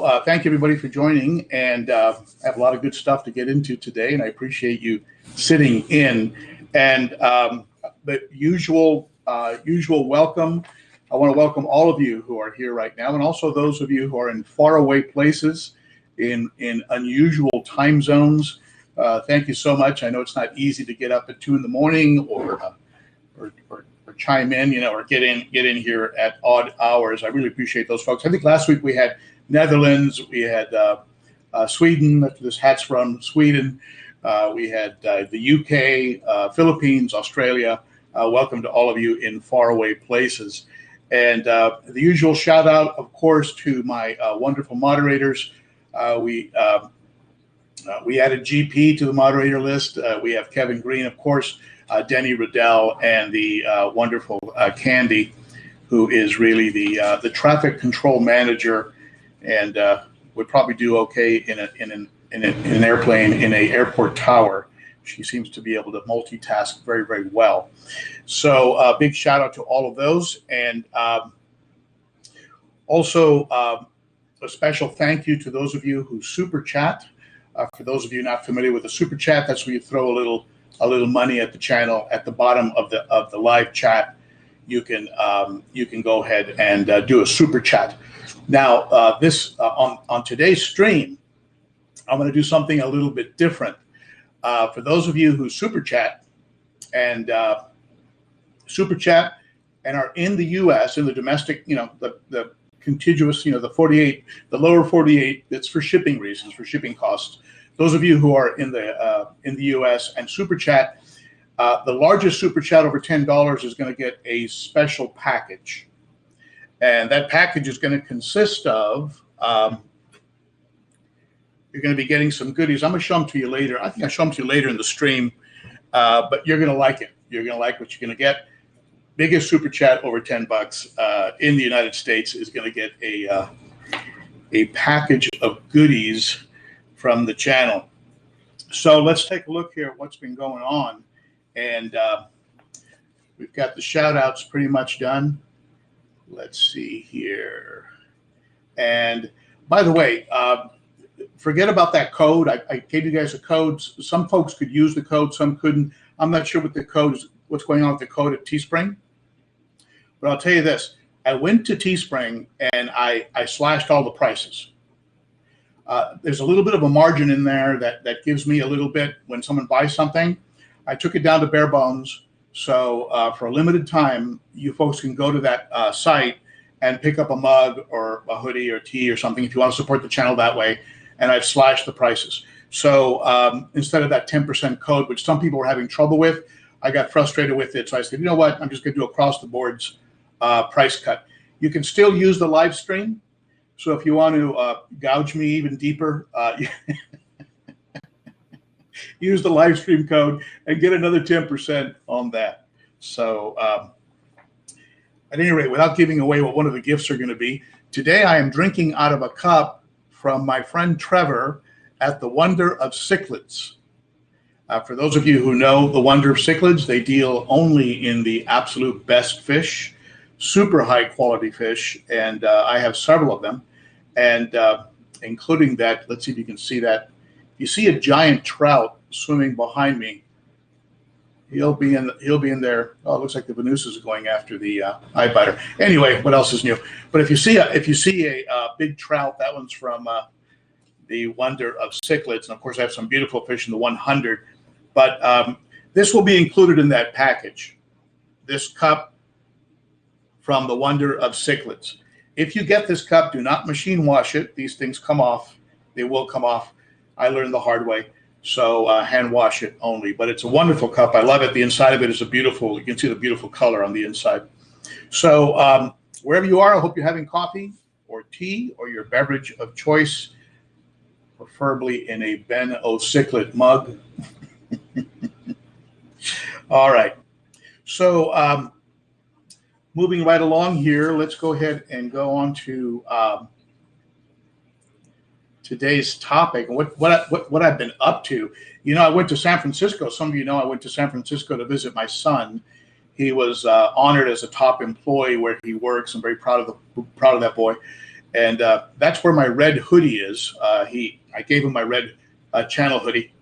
Thank you, everybody, for joining, and I have a lot of good stuff to get into today, and I appreciate you sitting in. And the usual welcome. I want to welcome all of you who are here right now, and also those of you who are in faraway places, in unusual time zones. Thank you so much. I know it's not easy to get up at 2 a.m. or chime in, or get in here at odd hours. I really appreciate those folks. I think last week we had Netherlands, we had Sweden. This hat's from Sweden. We had the UK, Philippines, Australia. Welcome to all of you in faraway places. And the usual shout out, of course, to my wonderful moderators. We added GP to the moderator list. We have Kevin Green, of course, Denny Reudel, and the wonderful Candi, who is really the traffic control manager, and would probably do okay in an airplane in an airport tower. She seems to be able to multitask very, very well. So big shout out to all of those, and also a special thank you to those of you who super chat. For those of you not familiar with the super chat, that's where you throw a little money at the channel at the bottom of the live chat. You can go ahead and do a super chat. Now, on today's stream, I'm going to do something a little bit different. For those of you who super chat and are in the U.S., in the domestic, the contiguous, the 48, the lower 48, that's for shipping reasons, for shipping costs. Those of you who are in the U.S. and super chat, the largest super chat over $10 is going to get a special package. And that package is going to consist of, you're going to be getting some goodies. I'm going to show them to you later. I think I'll show them to you later in the stream, but you're going to like it. You're going to like what you're going to get. Biggest super chat over $10 in the United States is going to get a package of goodies from the channel. So let's take a look here at what's been going on. And we've got the shout outs pretty much done. Let's see here. And by the way, forget about that code. I gave you guys a code. Some folks could use the code, some couldn't. I'm not sure what the code is, what's going on with the code at Teespring. But I'll tell you this. I went to Teespring and I slashed all the prices. There's a little bit of a margin in there that gives me a little bit when someone buys something. I took it down to bare bones. So for a limited time, you folks can go to that site and pick up a mug or a hoodie or tea or something if you want to support the channel that way. And I've slashed the prices. So instead of that 10% code, which some people were having trouble with, I got frustrated with it. So I said, you know what? I'm just going to do across the boards price cut. You can still use the live stream. So if you want to gouge me even deeper, use the live stream code and get another 10% on that. So at any rate, without giving away what one of the gifts are going to be, today I am drinking out of a cup from my friend Trevor at the Wonder of Cichlids. For those of you who know the Wonder of Cichlids, they deal only in the absolute best fish, super high quality fish, and I have several of them, and including that. Let's see if you can see that. If you see a giant trout swimming behind me, he'll be in there. Oh, it looks like the Venusas are going after the eye biter. Anyway, what else is new? But if you see a big trout, that one's from the Wonder of Cichlids, and of course I have some beautiful fish in the 100. But this will be included in that package. This cup from the Wonder of Cichlids. If you get this cup, do not machine wash it. These things come off. They will come off. I learned the hard way. So hand wash it only. But it's a wonderful cup. I love it. The inside of it is you can see the beautiful color on the inside. So wherever you are, I hope you're having coffee or tea or your beverage of choice, preferably in a ben.o.cichlid mug. All right. So moving right along here, let's go ahead and go on to today's topic and what I've been up to. I went to San Francisco. Some of you know I went to San Francisco to visit my son. He was honored as a top employee where he works. I'm very proud of that boy. And that's where my red hoodie is. I gave him my red channel hoodie.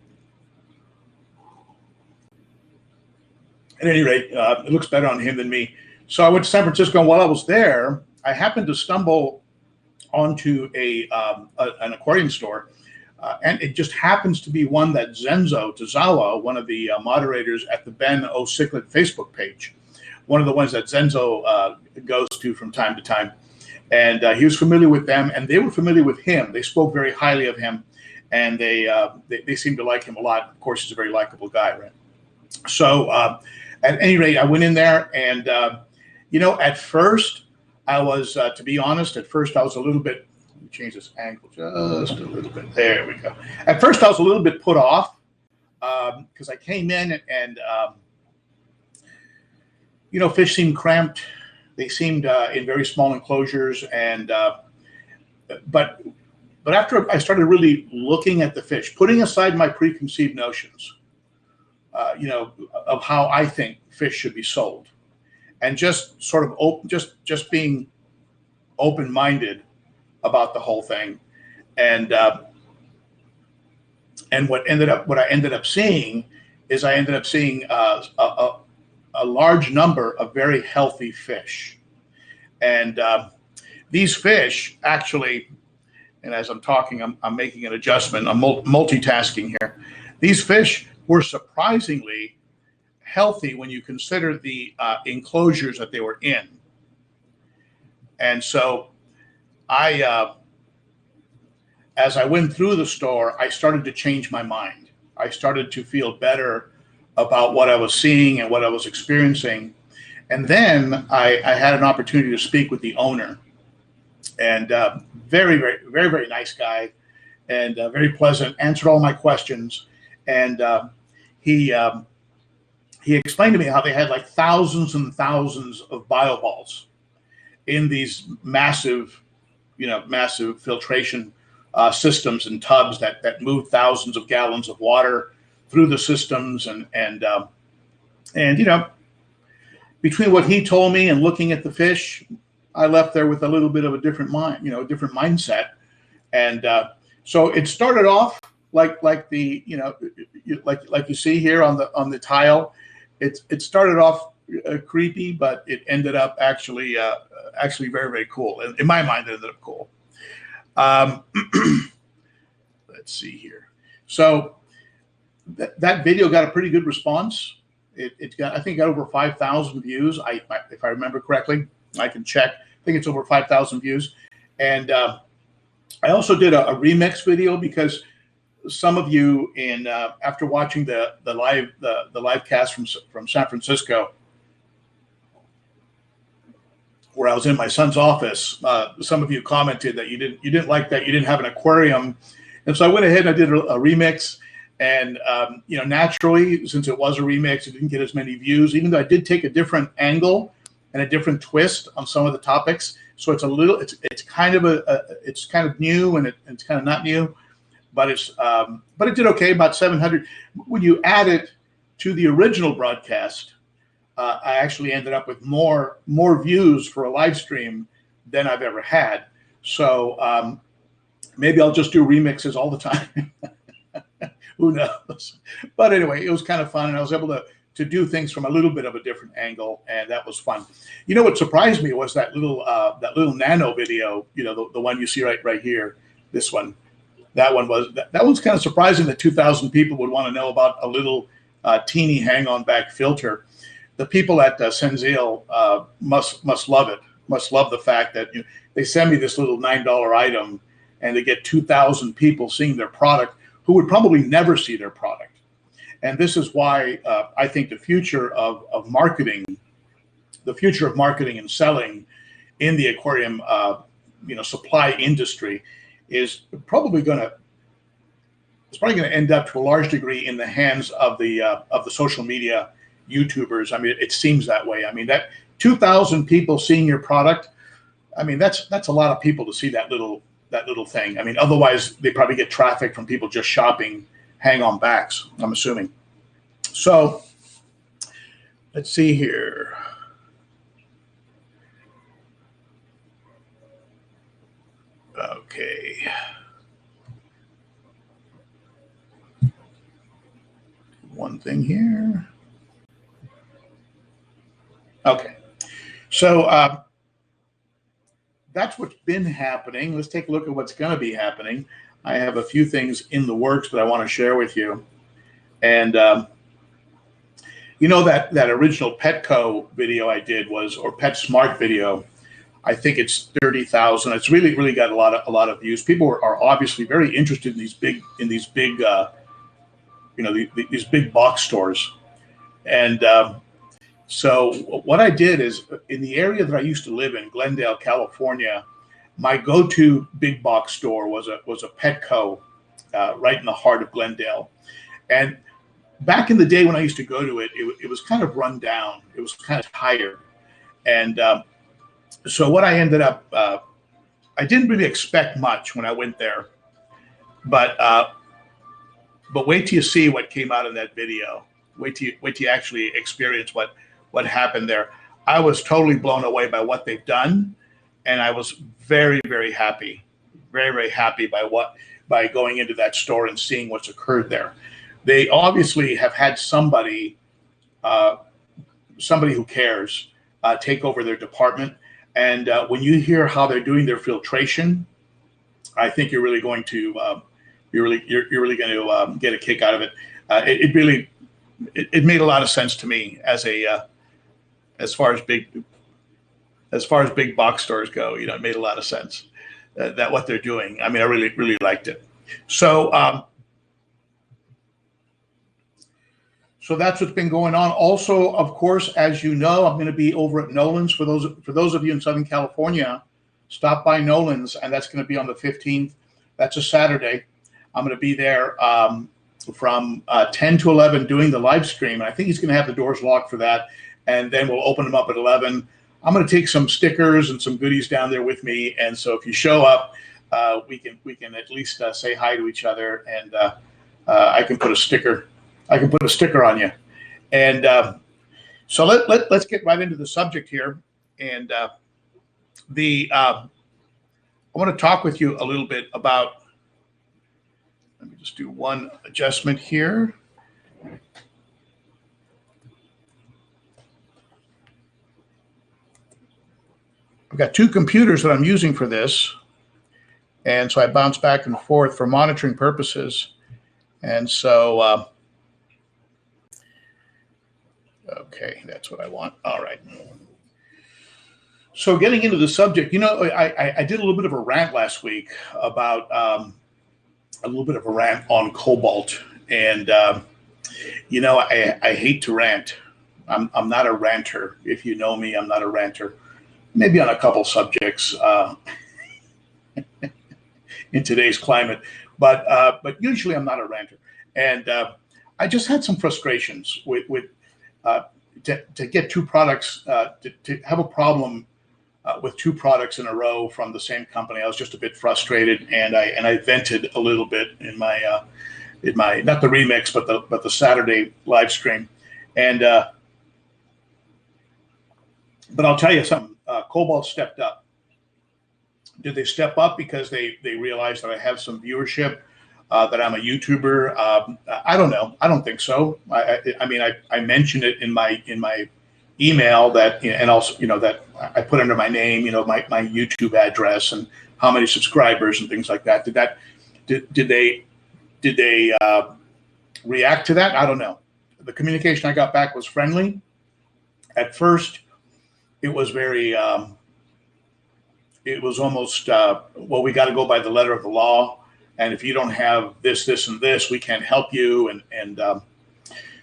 At any rate, it looks better on him than me. So I went to San Francisco, and while I was there, I happened to stumble onto an aquarium store, and it just happens to be one that Zenzo Tozawa, one of the moderators at the ben.o.cichlid Facebook page, one of the ones that Zenzo goes to from time to time. And he was familiar with them, and they were familiar with him. They spoke very highly of him, and they seemed to like him a lot. Of course, he's a very likable guy, right? So at any rate, I went in there, and at first I was, to be honest, at first I was a little bit. Let me change this angle just a little bit. There we go. At first I was a little bit put off because I came in and fish seemed cramped. They seemed in very small enclosures, and but after I started really looking at the fish, putting aside my preconceived notions, of how I think fish should be sold, and just sort of just being open-minded about the whole thing, and what I ended up seeing is a large number of very healthy fish. And these fish actually, and as I'm talking, I'm making an adjustment, I'm multitasking here. These fish were surprisingly healthy when you consider the enclosures that they were in. And so as I went through the store, I started to change my mind. I started to feel better about what I was seeing and what I was experiencing. And then I had an opportunity to speak with the owner, and very, very, very, very nice guy, and very pleasant, answered all my questions. And he explained to me how they had like thousands and thousands of bioballs in these massive filtration systems and tubs that move thousands of gallons of water through the systems, and between what he told me and looking at the fish, I left there with a little bit of a different different mindset. And so it started off like the like you see here on the tile. It started off creepy, but it ended up actually very, very cool. In my mind, it ended up cool. Let's see here. So that video got a pretty good response. I think it got over 5,000 views. If I remember correctly, I can check. I think it's over 5,000 views. And I also did a remix video because some of you after watching the live cast from San Francisco, where I was in my son's office, some of you commented that you didn't like that you didn't have an aquarium, and so I went ahead and I did a remix. And naturally, since it was a remix, it didn't get as many views, even though I did take a different angle and a different twist on some of the topics. So it's kind of new, and it's kind of not new, but it did okay, about 700. When you add it to the original broadcast, I actually ended up with more views for a live stream than I've ever had. So maybe I'll just do remixes all the time. Who knows? But anyway, it was kind of fun, and I was able to do things from a little bit of a different angle, and that was fun. What surprised me was that little nano video. The one you see right here. This one, that one's kind of surprising that 2,000 people would want to know about a little teeny hang-on back filter. The people at Senzil must love it. Must love the fact that they send me this little $9 item, and they get 2,000 people seeing their product who would probably never see their product. And this is why I think the future of marketing and selling in the aquarium supply industry is probably going to end up to a large degree in the hands of the social media YouTubers. I mean, it seems that way. I mean, that 2,000 people seeing your product, I mean, that's a lot of people to see that little thing. I mean, otherwise they probably get traffic from people just shopping hang-on backs, I'm assuming. So let's see here. Okay. One thing here. Okay. So that's what's been happening. Let's take a look at what's going to be happening. I have a few things in the works that I want to share with you. And you know that original Petco video I did was, or PetSmart video. I think it's 30,000. It's really got a lot of views. People are obviously very interested in these big these big box stores. And so what I did is, in the area that I used to live in, Glendale, California, my go-to big box store was a Petco right in the heart of Glendale. And back in the day when I used to go to it, it was kind of run down. It was kind of tired. And so what I ended up, I didn't really expect much when I went there, but wait till you see what came out in that video. Wait till you actually experience what happened there. I was totally blown away by what they've done, and I was very happy, very happy by going into that store and seeing what's occurred there. They obviously have had somebody who cares take over their department. And when you hear how they're doing their filtration, I think you're really going to going to get a kick out of it. It made a lot of sense to me as far as big box stores go. You know, it made a lot of sense that what they're doing. I mean, I really liked it. So so that's what's been going on. Also, of course, as you know, I'm going to be over at Nolan's. For those of you in Southern California, stop by Nolan's, and that's going to be on the 15th. That's a Saturday. I'm going to be there from 10 to 11 doing the live stream. And I think he's going to have the doors locked for that, and then we'll open them up at 11. I'm going to take some stickers and some goodies down there with me, and so if you show up, we can at least say hi to each other, and I can put a sticker. On you. And so let's get right into the subject here. And I want to talk with you a little bit about, let me just do one adjustment here. I've got two computers that I'm using for this. And so I bounce back and forth for monitoring purposes. And so, okay, that's what I want. All right. So getting into the subject, you know, I did a little bit of a rant last week about on Cobalt. And, you know, I hate to rant. I'm not a ranter. If you know me, I'm not a ranter. Maybe on a couple subjects in today's climate. But usually I'm not a ranter. And I just had some frustrations with to get two products, to have a problem with two products in a row from the same company. I was just a bit frustrated, and I vented a little bit in my not the remix, but the Saturday live stream. And but I'll tell you something. Cobalt stepped up. Did they step up because they realized that I have some viewership? That I'm a YouTuber. I don't know. I don't think so. I mean, I mentioned it in my email that, and also, you know, that I put under my name, you know, my YouTube address and how many subscribers and things like that. Did they react to that? I don't know. The communication I got back was friendly. At first, it was very, it was almost, well, we got to go by the letter of the law. And if you don't have this, and this, we can't help you. And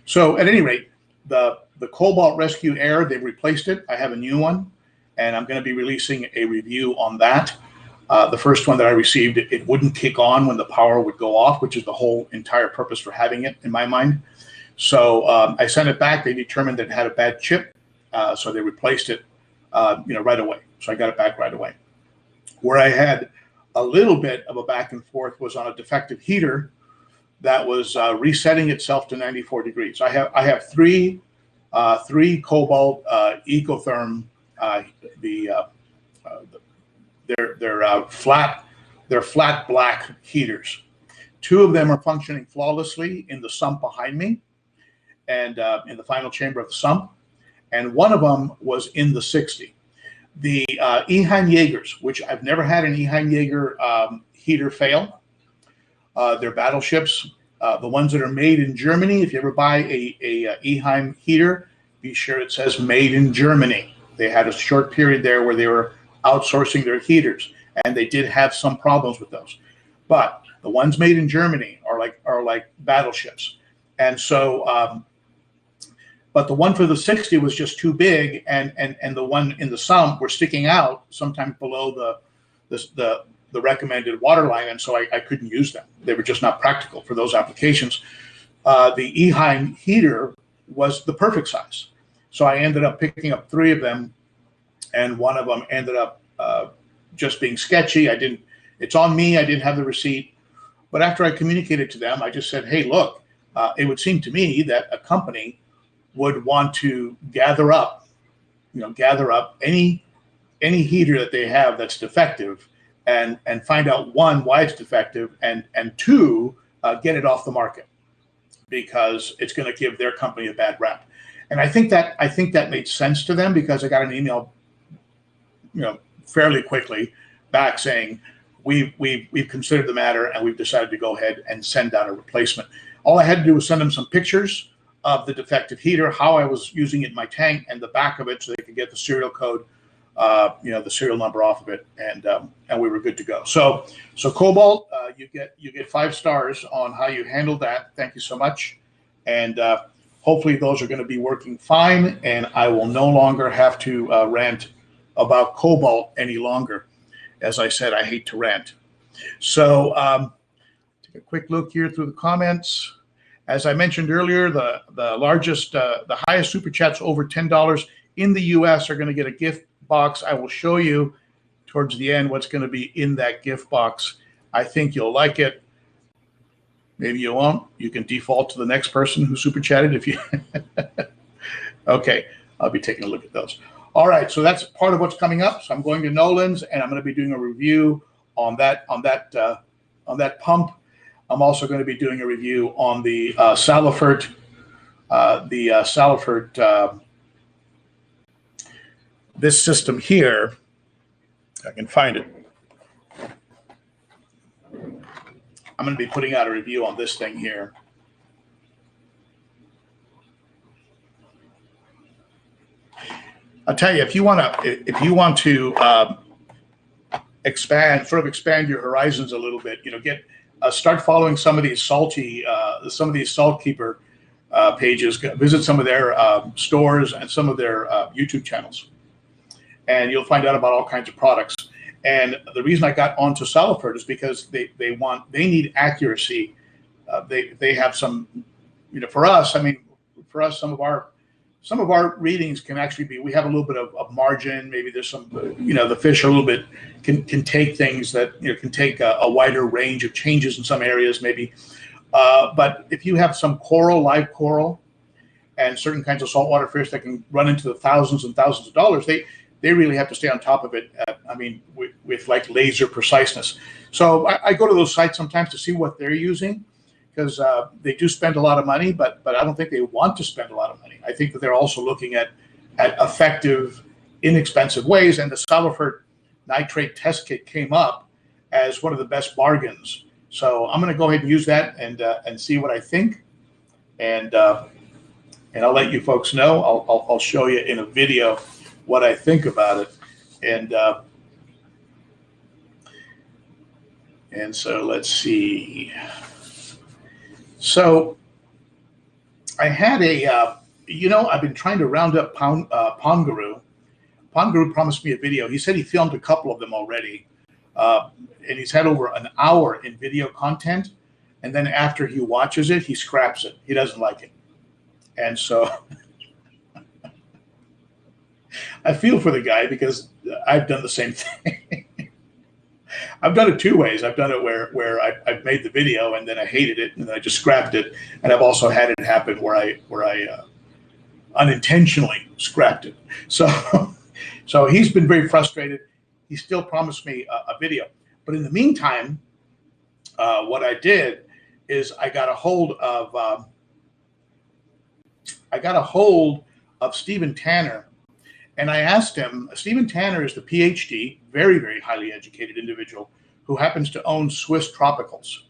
so at any rate, the Cobalt Rescue Air, they've replaced it. I have a new one, and I'm going to be releasing a review on that. The first one that I received, it wouldn't kick on when the power would go off, which is the whole entire purpose for having it in my mind. So I sent it back. They determined that it had a bad chip, so they replaced it, right away. So I got it back right away. Where I had a little bit of a back and forth was on a defective heater that was resetting itself to 94 degrees. I have three Cobalt Ecotherm. They're flat They're flat black heaters. 2 of them are functioning flawlessly in the sump behind me, and in the final chamber of the sump, and one of them was in the 60. The Eheim Jaegers, which I've never had an Eheim Jaeger heater fail. They're battleships. The ones that are made in Germany, if you ever buy a Eheim heater, be sure it says made in Germany. They had a short period there where they were outsourcing their heaters, and they did have some problems with those. But the ones made in Germany are like battleships. And so, but the one for the 60 was just too big, and the one in the sump were sticking out sometimes below the recommended water line, and so I couldn't use them. They were just not practical for those applications. The Eheim heater was the perfect size. So I ended up picking up 3 of them, and one of them ended up just being sketchy. It's on me. I didn't have the receipt. But after I communicated to them, I just said, hey, look, it would seem to me that a company would want to gather up any heater that they have that's defective, and find out, 1, why it's defective, and 2, get it off the market, because it's going to give their company a bad rap. And I think that made sense to them, because I got an email, fairly quickly back saying, we've considered the matter, and we've decided to go ahead and send out a replacement. All I had to do was send them some pictures of the defective heater, how I was using it in my tank, and the back of it, so they could get the serial code, the serial number off of it, and we were good to go. So Cobalt, you get 5 stars on how you handled that. Thank you so much, and hopefully those are going to be working fine, and I will no longer have to rant about Cobalt any longer. As I said, I hate to rant. So take a quick look here through the comments. As I mentioned earlier, the largest, the highest super chats over $10 in the U.S. are going to get a gift box. I will show you towards the end what's going to be in that gift box. I think you'll like it. Maybe you won't. You can default to the next person who super chatted if you. Okay, I'll be taking a look at those. All right, so that's part of what's coming up. So I'm going to Nolan's, and I'm going to be doing a review on that pump. I'm also going to be doing a review on the Salifert, this system here. If I can find it. I'm going to be putting out a review on this thing here. I'll tell you, if you want to expand your horizons a little bit, start following some of these salt keeper pages. Visit some of their stores and some of their YouTube channels, and you'll find out about all kinds of products. And the reason I got onto Salifert is because they need accuracy. They have some, for us, some of our readings can actually be, we have a little bit of margin. Maybe there's some, the fish are a little bit, can take things that, can take a wider range of changes in some areas maybe. But if you have some live coral, and certain kinds of saltwater fish that can run into the thousands and thousands of dollars, they really have to stay on top of it. With like laser preciseness. So I go to those sites sometimes to see what they're using, because they do spend a lot of money, but I don't think they want to spend a lot of money. I think that they're also looking at effective, inexpensive ways. And the Salifert nitrate test kit came up as one of the best bargains. So I'm going to go ahead and use that and see what I think. And I'll let you folks know. I'll show you in a video what I think about it. And so let's see. So I had I've been trying to round up Pond Guru. Pond Guru promised me a video. He said he filmed a couple of them already. And he's had over an hour in video content. And then after he watches it, he scraps it. He doesn't like it. And so I feel for the guy, because I've done the same thing. I've done it 2 ways. I've done it where I've made the video and then I hated it and then I just scrapped it. And I've also had it happen where I unintentionally scrapped it. So he's been very frustrated. He still promised me a video. But in the meantime, what I did is I got a hold of Stephen Tanner, and I asked him. Stephen Tanner is the PhD, very, very highly educated individual who happens to own Swiss Tropicals.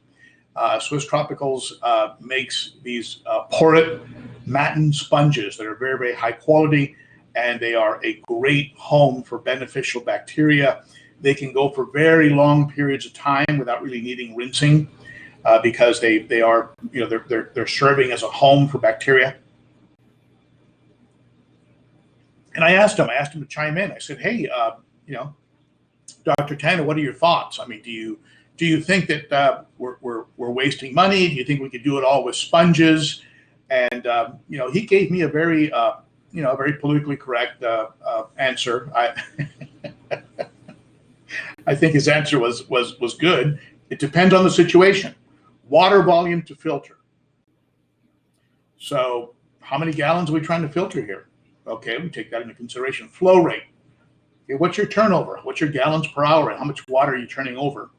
Swiss Tropicals makes these porate matin sponges that are very, very high quality, and they are a great home for beneficial bacteria. They can go for very long periods of time without really needing rinsing because they are, they're serving as a home for bacteria. And I asked him to chime in. I said, hey, Dr. Tanner, what are your thoughts? I mean, do you think that we're wasting money? Do you think we could do it all with sponges? And he gave me a very very politically correct answer. I think his answer was good. It depends on the situation. Water volume to filter. So how many gallons are we trying to filter here? Okay, we take that into consideration. Flow rate. Okay, what's your turnover? What's your gallons per hour? And how much water are you turning over?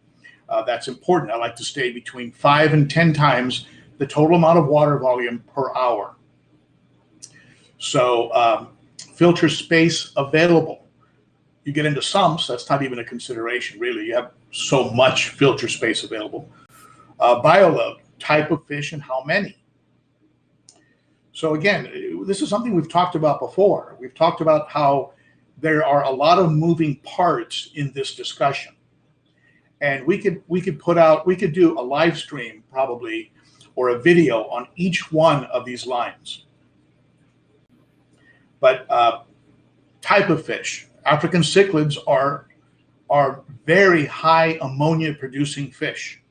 That's important. I like to stay between 5 and 10 times the total amount of water volume per hour. So filter space available. You get into sumps, that's not even a consideration, really. You have so much filter space available. Bioload, type of fish and how many. So again, this is something we've talked about before. We've talked about how there are a lot of moving parts in this discussion. And we could do a live stream probably, or a video on each one of these lines. But type of fish, African cichlids are very high ammonia producing fish.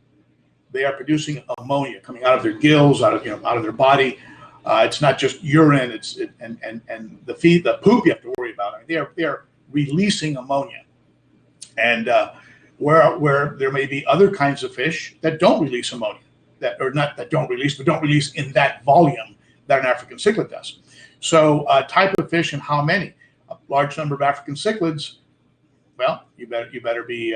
They are producing ammonia coming out of their gills, out of their body. It's not just urine. And the poop you have to worry about. I mean, they are releasing ammonia, and where there may be other kinds of fish that don't release ammonia, that don't release in that volume that an African cichlid does. So type of fish and how many. A large number of African cichlids, well, you better be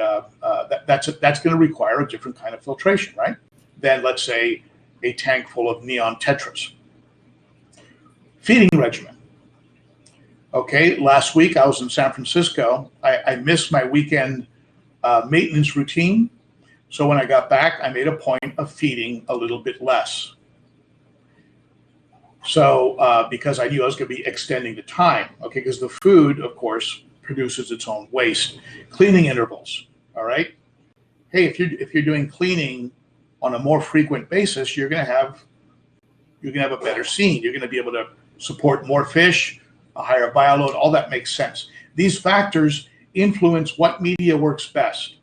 that's going to require a different kind of filtration, right? Than, let's say, a tank full of neon tetras. Feeding regimen. Okay, last week I was in San Francisco. I missed my weekend maintenance routine. So when I got back, I made a point of feeding a little bit less. So because I knew I was going to be extending the time, okay, because the food, of course, produces its own waste. Cleaning intervals, all right? Hey, if you're doing cleaning on a more frequent basis, you're going to have a better scene. You're going to be able to support more fish, a higher bioload. All that makes sense. These factors influence what media works best.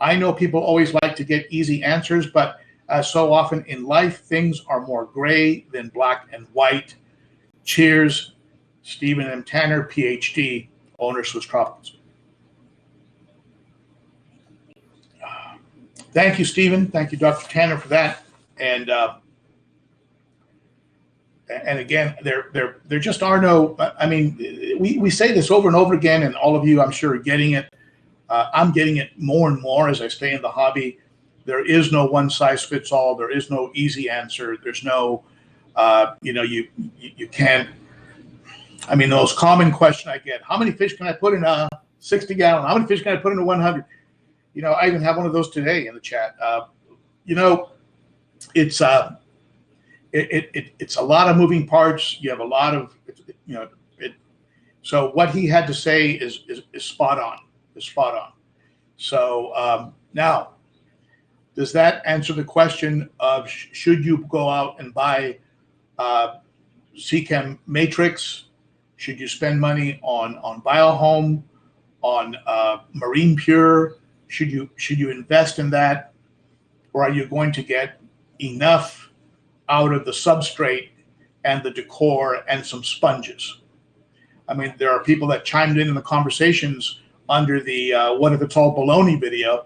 I know people always like to get easy answers, but as so often in life, things are more gray than black and white. Cheers, Stephen M. Tanner, PhD, owner, Swiss Tropicals. Thank you, Stephen. Thank you, Dr. Tanner, for that. And again, there just are no. I mean, we say this over and over again, and all of you, I'm sure, are getting it. I'm getting it more and more as I stay in the hobby. There is no one size fits all. There is no easy answer. There's no, you can't. I mean, the most common question I get: how many fish can I put in a 60 gallon? How many fish can I put in a 100? I even have one of those today in the chat. It's a lot of moving parts. You have a lot of, So what he had to say is spot on. Is spot on. So now, does that answer the question of should you go out and buy Seachem Matrix? Should you spend money on BioHome, on Marine Pure? Should you invest in that, or are you going to get enough out of the substrate and the decor and some sponges? I mean, there are people that chimed in the conversations under the what if it's all baloney video.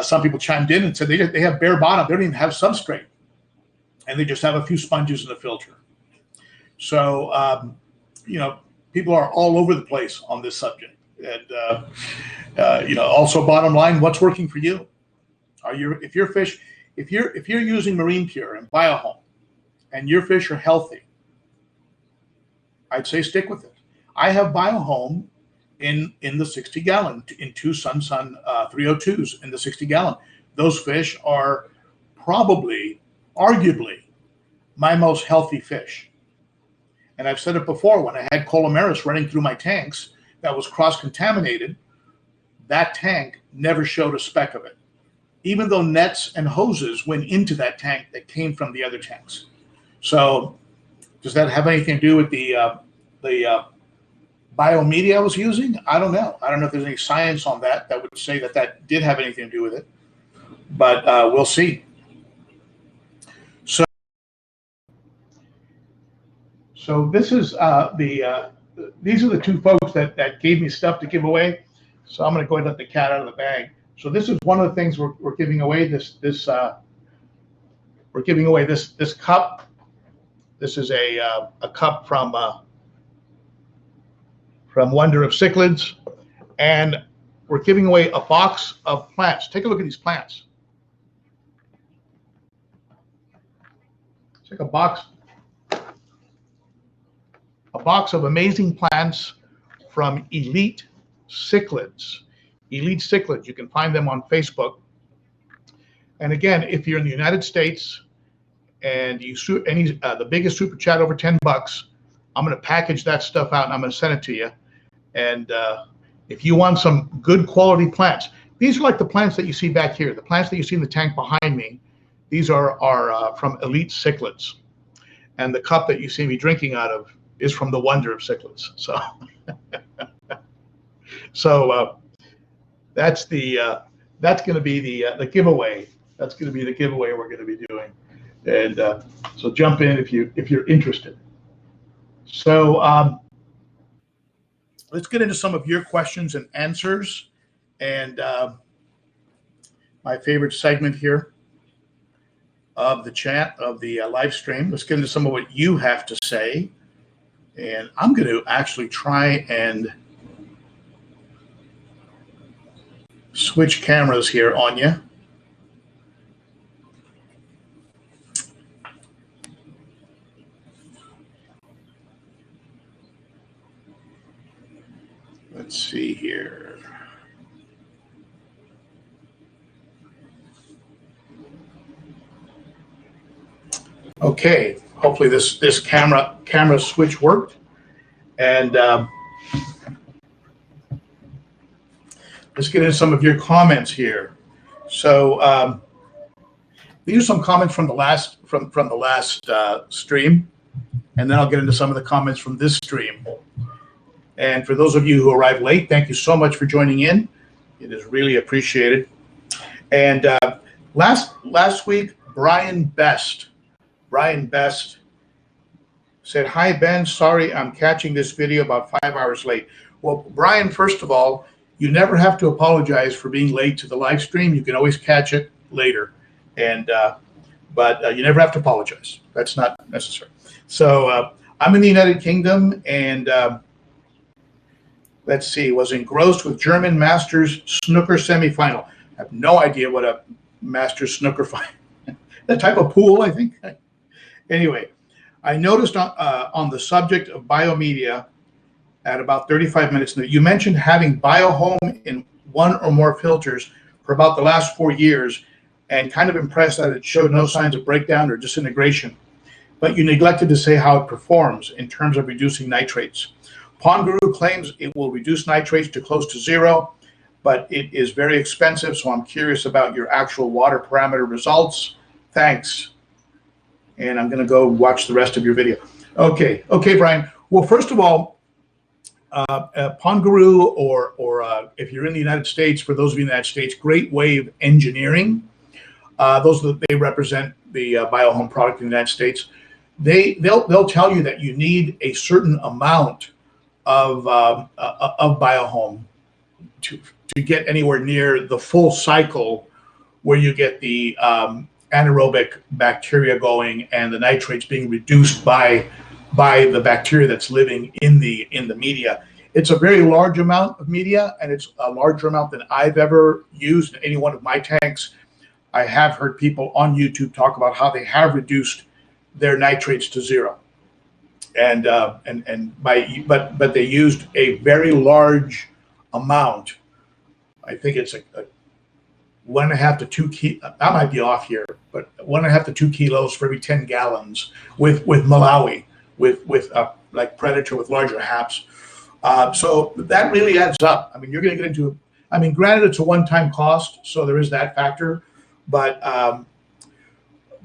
Some people chimed in and said they have bare bottom. They don't even have substrate, and they just have a few sponges in the filter. So, people are all over the place on this subject. And also bottom line, what's working for you? If you're using Marine Pure and BioHome, and your fish are healthy, I'd say stick with it. I have BioHome in the 60 gallon, in two Sun 302s in the 60 gallon. Those fish are probably, arguably, my most healthy fish. And I've said it before, when I had Colomeris running through my tanks that was cross-contaminated, that tank never showed a speck of it, even though nets and hoses went into that tank that came from the other tanks. So does that have anything to do with the BioMedia I was using? I don't know. I don't know if there's any science on that would say that did have anything to do with it, but we'll see. So this is these are the two folks that gave me stuff to give away. So I'm going to go ahead and let the cat out of the bag. So this is one of the things we're giving away. We're giving away this cup. This is a cup from Wonder of Cichlids, and we're giving away a box of plants. Take a look at these plants. It's like a box of amazing plants from Elite Cichlids. Elite Cichlids. You can find them on Facebook. And again, if you're in the United States and the biggest super chat over $10, I'm going to package that stuff out and I'm going to send it to you. And if you want some good quality plants, these are like the plants that you see back here. The plants that you see in the tank behind me, these are from Elite Cichlids. And the cup that you see me drinking out of is from the Wonder of Cichlids. So, that's going to be the giveaway. That's going to be the giveaway we're going to be doing. And so jump in if you're interested. So let's get into some of your questions and answers. And my favorite segment here of the chat, of the live stream. Let's get into some of what you have to say. And I'm going to actually try and switch cameras here on you. Let's see here. Okay, hopefully this camera switch worked, and let's get into some of your comments here. So these are some comments from the last stream, and then I'll get into some of the comments from this stream. And for those of you who arrived late, thank you so much for joining in. It is really appreciated. And last week, Brian Best said, "Hi, Ben. Sorry, I'm catching this video about 5 hours late." Well, Brian, first of all, you never have to apologize for being late to the live stream. You can always catch it later, but you never have to apologize. That's not necessary. So I'm in the United Kingdom, and let's see, was engrossed with German Masters snooker semifinal. I have no idea what a Masters snooker final. That type of pool, I think. Anyway, I noticed on the subject of BioMedia at about 35 minutes, you mentioned having BioHome in one or more filters for about the last 4 years, and kind of impressed that it showed no signs of breakdown or disintegration. But you neglected to say how it performs in terms of reducing nitrates. Pond Guru claims it will reduce nitrates to close to zero, but it is very expensive, so I'm curious about your actual water parameter results. Thanks. And I'm going to go watch the rest of your video. Okay, Brian. Well, first of all, Pond Guru, or if you're in the United States, for those of you in the United States, Great Wave Engineering, they represent the BioHome product in the United States. They'll tell you that you need a certain amount of BioHome to get anywhere near the full cycle, where you get the anaerobic bacteria going and the nitrates being reduced by the bacteria that's living in the media. It's a very large amount of media, and it's a larger amount than I've ever used in any one of my tanks. I have heard people on YouTube talk about how they have reduced their nitrates to zero, but they used a very large amount. I think it's a 1.5 to 2 kilos. I might be off here, but 1.5 to 2 kilos for every 10 gallons with Malawi, with like Predator with larger haps. So that really adds up. I mean, you're going to get into. I mean, granted, it's a one-time cost, so there is that factor. But at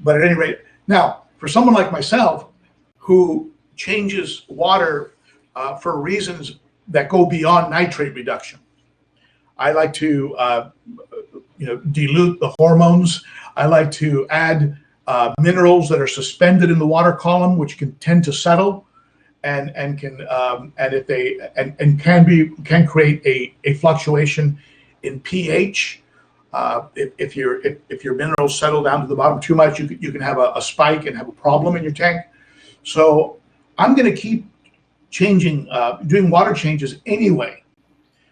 any rate, now for someone like myself who changes water for reasons that go beyond nitrate reduction, I like to dilute the hormones. I like to add minerals that are suspended in the water column, which can tend to settle, and can create a fluctuation in pH. If your minerals settle down to the bottom too much, you can have a spike and have a problem in your tank. So I'm going to keep changing, doing water changes anyway.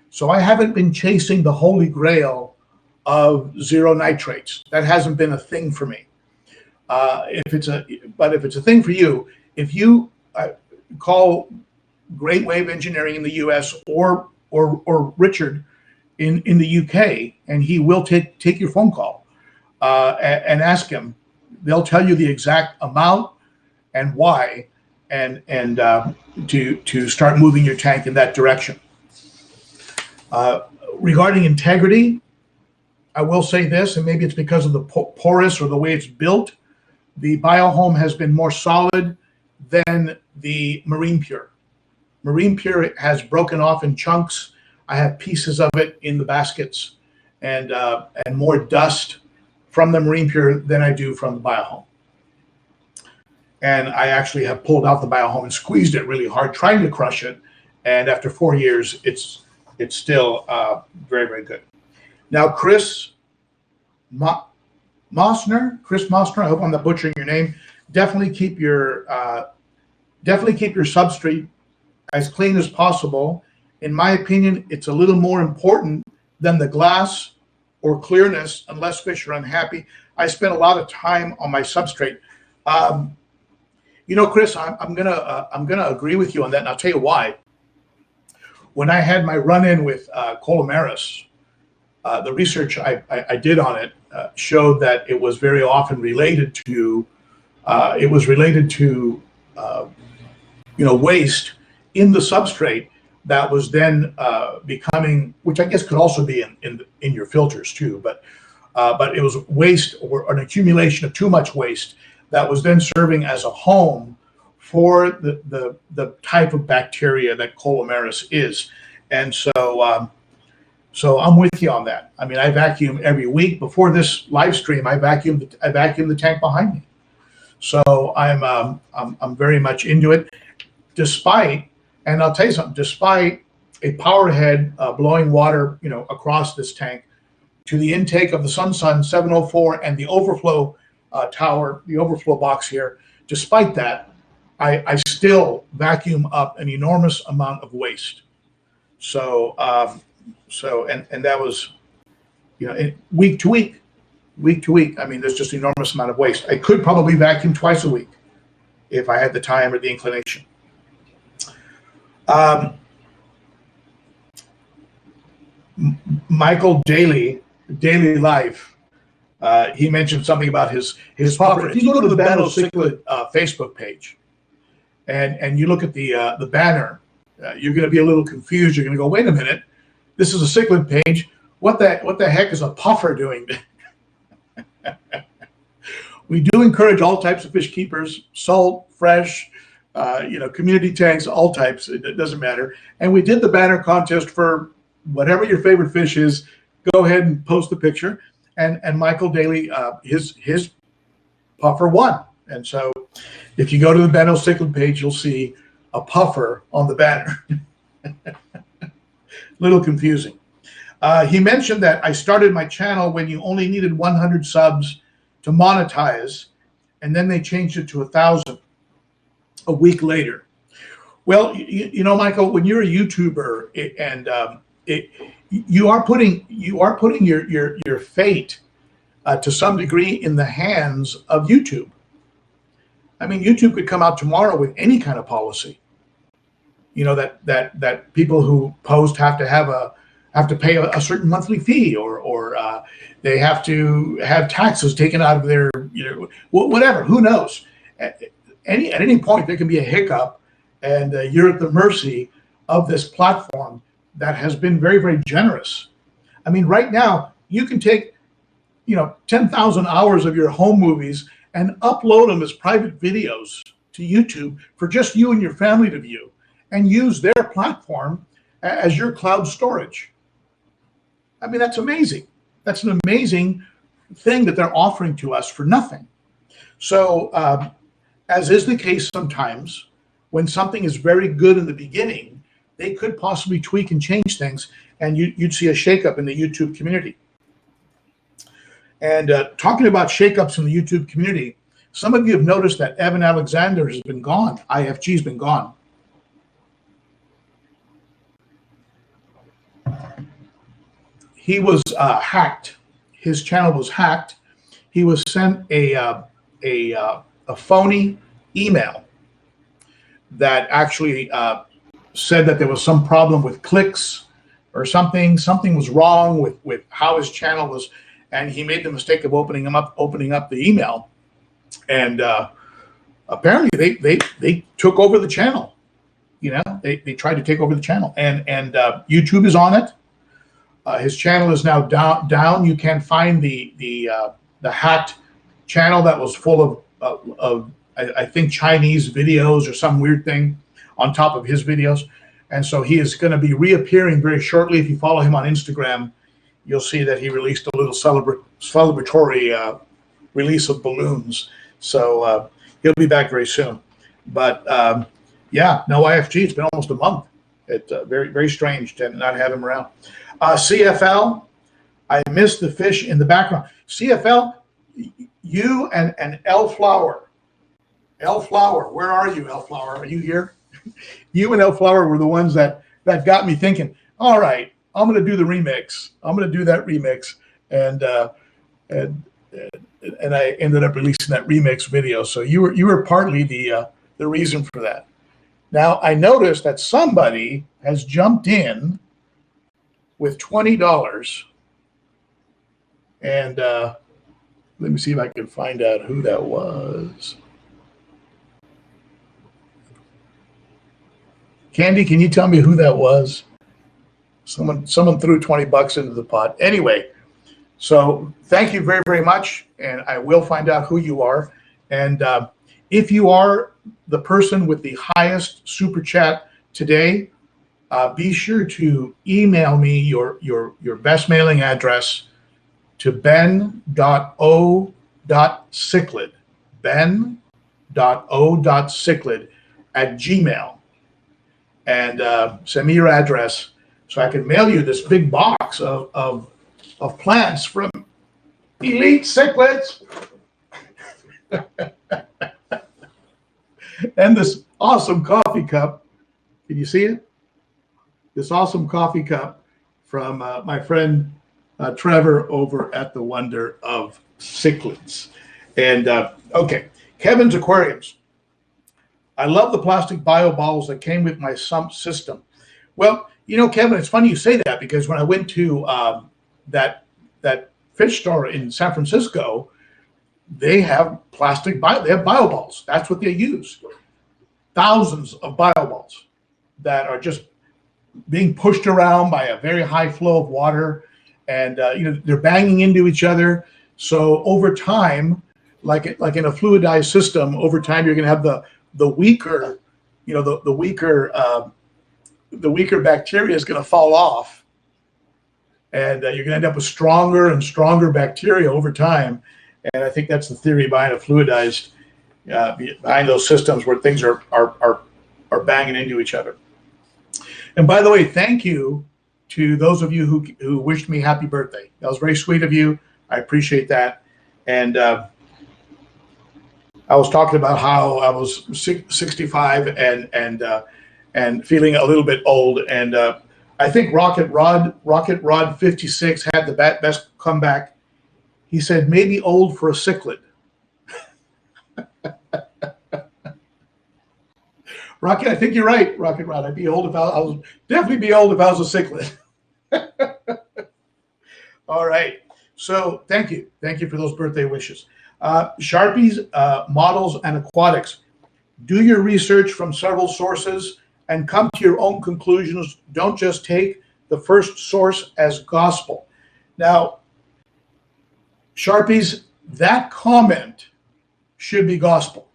So I haven't been chasing the holy grail of zero nitrates. That hasn't been a thing for me. If it's a thing for you, if you call Great Wave Engineering in the U.S. or Richard in the UK, and he will take your phone call and ask him. They'll tell you the exact amount and why, and to start moving your tank in that direction. Regarding integrity, I will say this, and maybe it's because of the porous or the way it's built. The BioHome has been more solid than the Marine Pure. Marine Pure has broken off in chunks. I have pieces of it in the baskets, and more dust from the Marine Pure than I do from the BioHome. And I actually have pulled out the BioHome and squeezed it really hard, trying to crush it. And after 4 years, it's still very, very good. Now, Chris Mossner, I hope I'm not butchering your name. Definitely keep your substrate as clean as possible. In my opinion, it's a little more important than the glass or clearness, unless fish are unhappy. I spend a lot of time on my substrate. Chris, I'm gonna agree with you on that, and I'll tell you why. When I had my run-in with Colomaris, the research I did on it showed that it was very often related to waste in the substrate that was then becoming, which I guess could also be in your filters too, but it was waste or an accumulation of too much waste that was then serving as a home for the type of bacteria that Colomaris is. And so I'm with you on that. I mean, I vacuum every week. Before this live stream, I vacuumed the tank behind me. So I'm very much into it, despite, and I'll tell you something, despite a power head blowing water, across this tank to the intake of the Sun 704 and the overflow tower, the overflow box here. Despite that, I still vacuum up an enormous amount of waste. So that was, week to week. I mean, there's just an enormous amount of waste. I could probably vacuum twice a week if I had the time or the inclination. Michael Daily Life. He mentioned something about his puffer. If you go to the ben.o.cichlid Facebook page and you look at the banner, you're going to be a little confused. You're going to go, wait a minute, this is a cichlid page. What the heck is a puffer doing? We do encourage all types of fish keepers, salt, fresh, community tanks, all types. It doesn't matter. And we did the banner contest for whatever your favorite fish is. Go ahead and post the picture. And Michael Daly, his puffer won. And so if you go to the ben.o.cichlid page, you'll see a puffer on the banner. Little confusing. He mentioned that I started my channel when you only needed 100 subs to monetize, and then they changed it to 1,000 a week later. Well, Michael, when you're a YouTuber you are putting your fate to some degree in the hands of YouTube. I mean, YouTube could come out tomorrow with any kind of policy. That people who post have to pay a certain monthly fee, or they have to have taxes taken out of their whatever. Who knows? At any point there can be a hiccup, and you're at the mercy of this platform that has been very, very generous. I mean, right now you can take 10,000 hours of your home movies and upload them as private videos to YouTube for just you and your family to view, and use their platform as your cloud storage. I mean, that's amazing. That's an amazing thing that they're offering to us for nothing. So, as is the case sometimes, when something is very good in the beginning, they could possibly tweak and change things, and you'd see a shakeup in the YouTube community. And talking about shakeups in the YouTube community, some of you have noticed that Evan Alexander has been gone. IFG's been gone. He was hacked. His channel was hacked. He was sent a phony email that actually said that there was some problem with clicks or something. Something was wrong with how his channel was, and he made the mistake of opening up the email, and apparently they took over the channel. They tried to take over the channel, and YouTube is on it. His channel is now down. You can't find the hacked channel that was full of I think Chinese videos or some weird thing on top of his videos. And so he is going to be reappearing very shortly. If you follow him on Instagram, you'll see that he released a little celebratory release of balloons. So he'll be back very soon. But yeah, no IFG. It's been almost a month. It's very, very strange to not have him around. CFL, I missed the fish in the background. CFL, you and L Flower. L Flower, where are you, L Flower? Are you here? You and L Flower were the ones that got me thinking, all right, I'm going to do the remix. I'm going to do that remix. And I ended up releasing that remix video. So you were partly the reason for that. Now, I noticed that somebody has jumped in with $20. And let me see if I can find out who that was. Candi, can you tell me who that was? Someone threw $20 into the pot. Anyway, so thank you very, very much, and I will find out who you are. And if you are the person with the highest super chat today, be sure to email me your best mailing address to ben.o.cichlid, ben.o.cichlid @gmail.com. And send me your address so I can mail you this big box of plants from Elite Cichlids. And this awesome coffee cup. Can you see it? This awesome coffee cup from my friend Trevor over at the Wonder of Cichlids. And okay, Kevin's Aquariums. I love the plastic bio balls that came with my sump system. Well, Kevin, it's funny you say that, because when I went to that fish store in San Francisco, they have bio balls. That's what they use. Thousands of bio balls that are just being pushed around by a very high flow of water, and they're banging into each other. So over time, like in a fluidized system, over time you're going to have the weaker, the weaker bacteria is going to fall off, and you're going to end up with stronger and stronger bacteria over time. And I think that's the theory behind a fluidized, behind those systems where things are banging into each other. And by the way, thank you to those of you who wished me happy birthday. That was very sweet of you. I appreciate that. And I was talking about how I was 65 and and feeling a little bit old. And I think Rocket Rod 56 had the best comeback. He said, maybe old for a cichlid. Rocket, I think you're right, Rocket Rod. I'd be old if I was definitely be old if I was a cichlid. All right. So thank you for those birthday wishes. Sharpies, models, and aquatics. Do your research from several sources and come to your own conclusions. Don't just take the first source as gospel. Now, Sharpies, that comment should be gospel.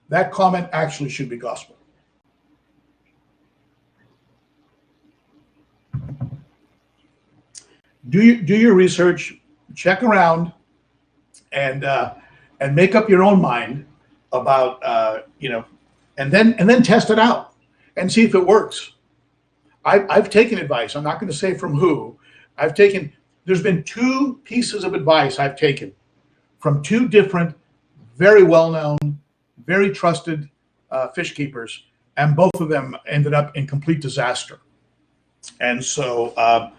That comment actually should be gospel. Do your research, check around, and make up your own mind about and then test it out and see if it works. I've taken advice. I'm not going to say from who. There's been 2 pieces of advice I've taken from 2 different, very well-known, very trusted fish keepers, and both of them ended up in complete disaster. And so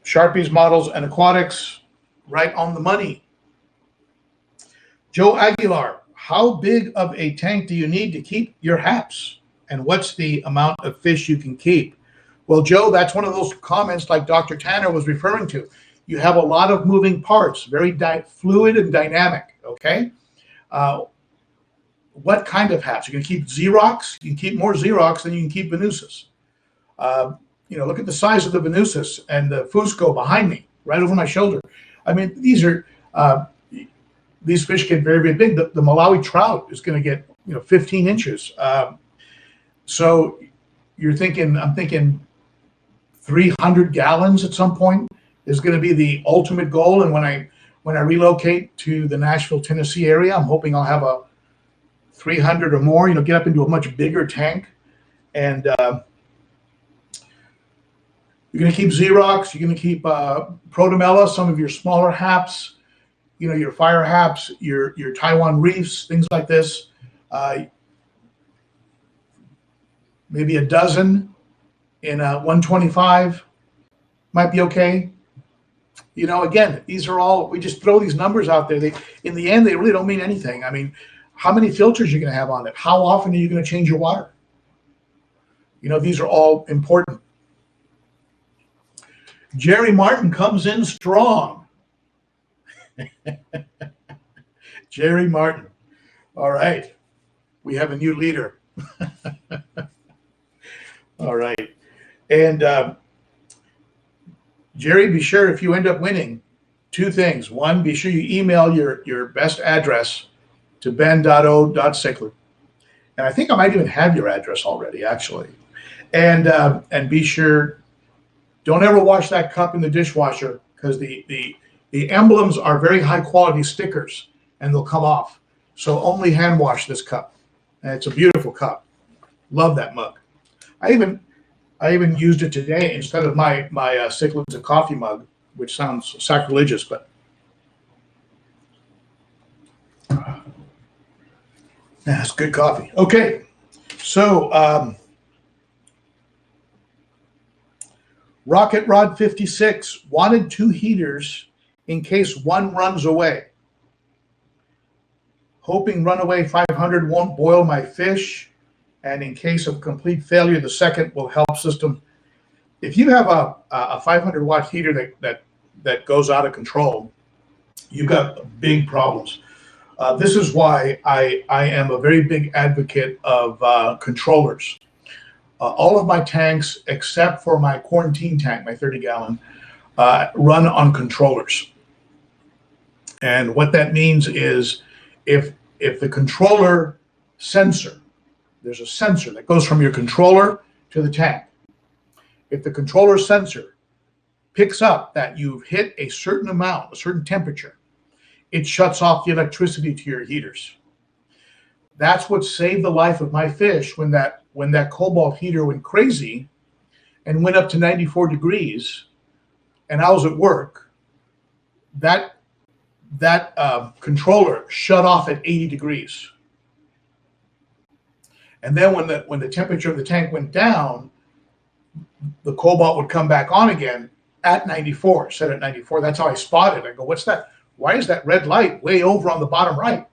Sharpies, models, and aquatics, right on the money. Joe Aguilar, how big of a tank do you need to keep your haps? And what's the amount of fish you can keep? Well, Joe, that's one of those comments like Dr. Tanner was referring to. You have a lot of moving parts, very fluid and dynamic, okay? What kind of haps? You can keep Xerox. You can keep more Xerox than you can keep Venusas. Look at the size of the Venusas and the Fusco behind me, right over my shoulder. I mean, these fish get very, very big. The Malawi trout is going to get 15 inches. So I'm thinking 300 gallons at some point is going to be the ultimate goal. And when I relocate to the Nashville, Tennessee area, I'm hoping I'll have a 300 or more. Get up into a much bigger tank, and you're going to keep Xerox. You're going to keep Protomella, some of your smaller haps, your fire haps, your Taiwan reefs, things like this. Maybe a dozen in a 125 might be okay. Again, these are all, we just throw these numbers out there. In the end, they really don't mean anything. I mean, how many filters you're going to have on it? How often are you going to change your water? These are all important. Jerry Martin comes in strong. Jerry Martin. All right. We have a new leader. All right. And Jerry, be sure if you end up winning, 2 things. 1, be sure you email your best address to ben.o.cichlid. And I think I might even have your address already, actually. And be sure, don't ever wash that cup in the dishwasher, because the emblems are very high quality stickers and they'll come off. So only hand wash this cup. And it's a beautiful cup. Love that mug. I even used it today instead of my Cichlids Coffee mug, which sounds sacrilegious, but it's good coffee. Okay, so Rocket Rod 56 wanted 2 heaters in case one runs away. Hoping runaway 500 won't boil my fish, and in case of complete failure, the second will help system. If you have a 500 watt heater that goes out of control, you've got big problems. This is why I am a very big advocate of controllers. All of my tanks, except for my quarantine tank, my 30-gallon, run on controllers. And what that means is if the controller sensor, there's a sensor that goes from your controller to the tank. If the controller sensor picks up that you've hit a certain amount, a certain temperature, it shuts off the electricity to your heaters. That's what saved the life of my fish when that Cobalt heater went crazy and went up to 94 degrees, and I was at work. That controller shut off at 80 degrees. And then when the temperature of the tank went down, the cobalt would come back on again at 94, set at 94. That's how I spotted it. I go, what's that? Why is that red light way over on the bottom right?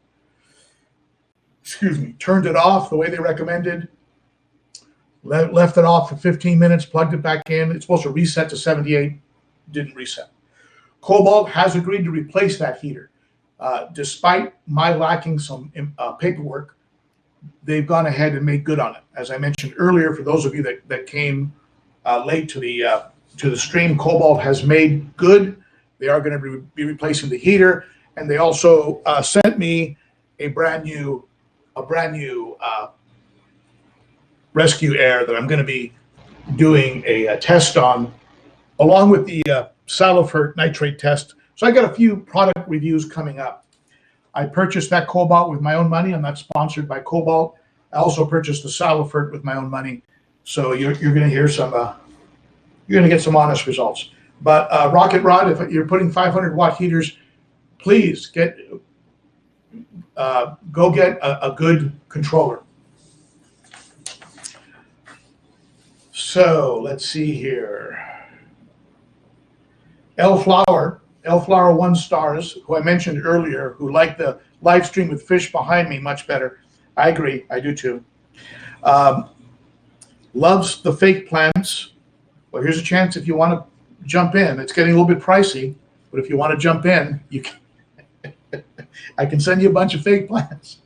Excuse me. Turned it off the way they recommended. Left it off for 15 minutes, plugged it back in. It's supposed to reset to 78. Didn't reset. Cobalt has agreed to replace that heater. Despite my lacking some paperwork, they've gone ahead and made good on it. As I mentioned earlier, for those of you that came late to the stream, Cobalt has made good. They are going to be replacing the heater, and they also sent me a brand new rescue air that I'm going to be doing a test on, along with the Salifert nitrate test. So I got a few product reviews coming up. I purchased that Cobalt with my own money. I'm not sponsored by Cobalt. I also purchased the Salifert with my own money. So you're going to hear some, you're going to get some honest results. But Rocket Rod, if you're putting 500 watt heaters, please go get a good controller. So let's see here. L Flower 1 stars, who I mentioned earlier, who liked the live stream with fish behind me much better. I agree, I do too. Loves the fake plants. Well, here's a chance if you want to jump in. It's getting a little bit pricey, but if you want to jump in, you can. I can send you a bunch of fake plants.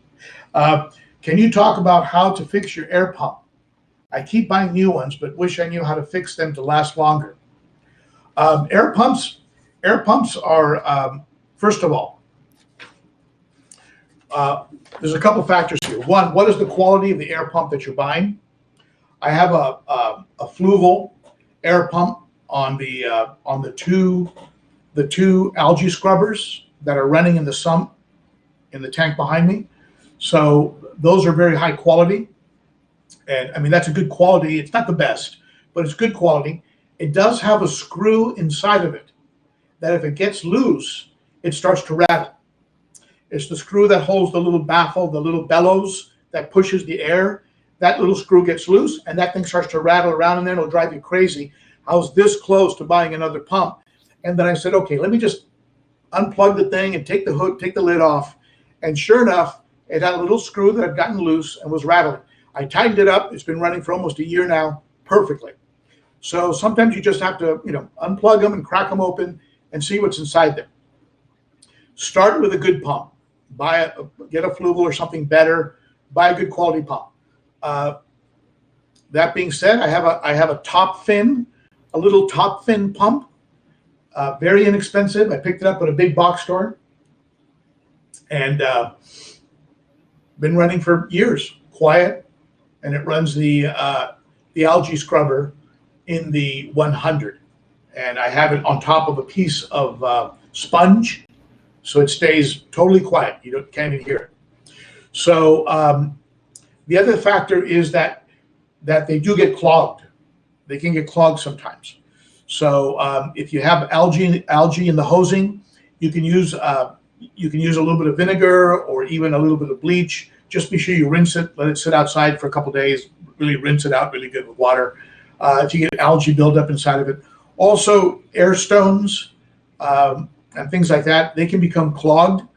Can you talk about how to fix your air pump? I keep buying new ones, but wish I knew how to fix them to last longer. Air pumps are, first of all, there's a couple factors here. One, what is the quality of the air pump that you're buying? I have a Fluval air pump on the two algae scrubbers that are running in the sump in the tank behind me. So those are very high quality. And I mean, that's a good quality. It's not the best, but it's good quality. It does have a screw inside of it that if it gets loose, it starts to rattle. It's the screw that holds the little baffle, the little bellows that pushes the air. That little screw gets loose and that thing starts to rattle around in there. It'll drive you crazy. I was this close to buying another pump. And then I said, okay, let me just unplug the thing and take the hook, take the lid off. And sure enough, it had a little screw that had gotten loose and was rattling. I tightened it up. It's been running for almost a year now perfectly. So sometimes you just have to, unplug them and crack them open and see what's inside there. Start with a good pump. Get a Fluval or something better. Buy a good quality pump. That being said, I have a little top fin pump. Very inexpensive. I picked it up at a big box store, and been running for years. Quiet, and it runs the algae scrubber in the 100, and I have it on top of a piece of sponge, so it stays totally quiet. You can't even hear it. So the other factor is that they do get clogged. They can get clogged sometimes. So if you have algae in the hosing, you can use a little bit of vinegar or even a little bit of bleach. Just be sure you rinse it, let it sit outside for a couple days. Really rinse it out really good with water. If you get algae buildup inside of it. Also, air stones and things like that, they can become clogged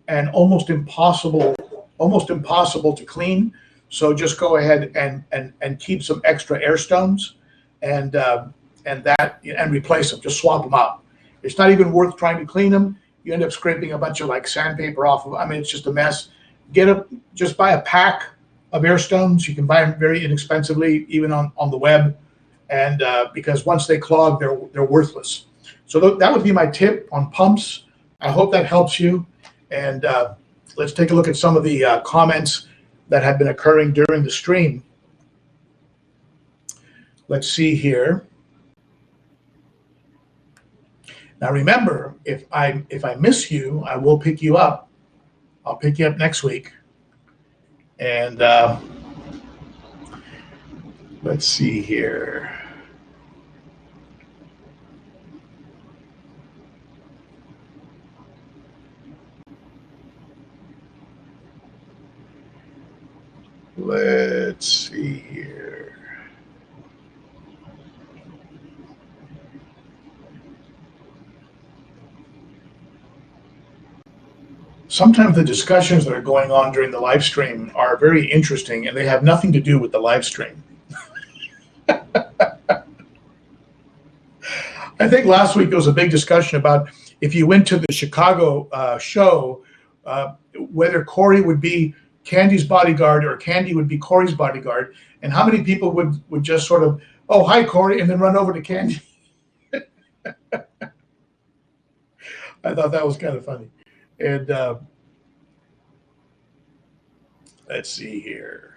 and almost impossible to clean. So just go ahead and keep some extra air stones and replace them. Just swap them out. It's not even worth trying to clean them. You end up scraping a bunch of sandpaper off of. I mean, it's just a mess. Just buy a pack of air stones. You can buy them very inexpensively, even on the web, and because once they clog, they're worthless. So that would be my tip on pumps. I hope that helps you. And let's take a look at some of the comments that have been occurring during the stream. Let's see here. Now remember, if I miss you, I will pick you up. I'll pick you up next week. And let's see here. Let's see here. Sometimes the discussions that are going on during the live stream are very interesting, and they have nothing to do with the live stream. I think last week there was a big discussion about if you went to the Chicago show, whether Corey would be Candi's bodyguard or Candi would be Corey's bodyguard, and how many people would just sort of, oh, hi, Corey, and then run over to Candi. I thought that was kind of funny. And let's see here.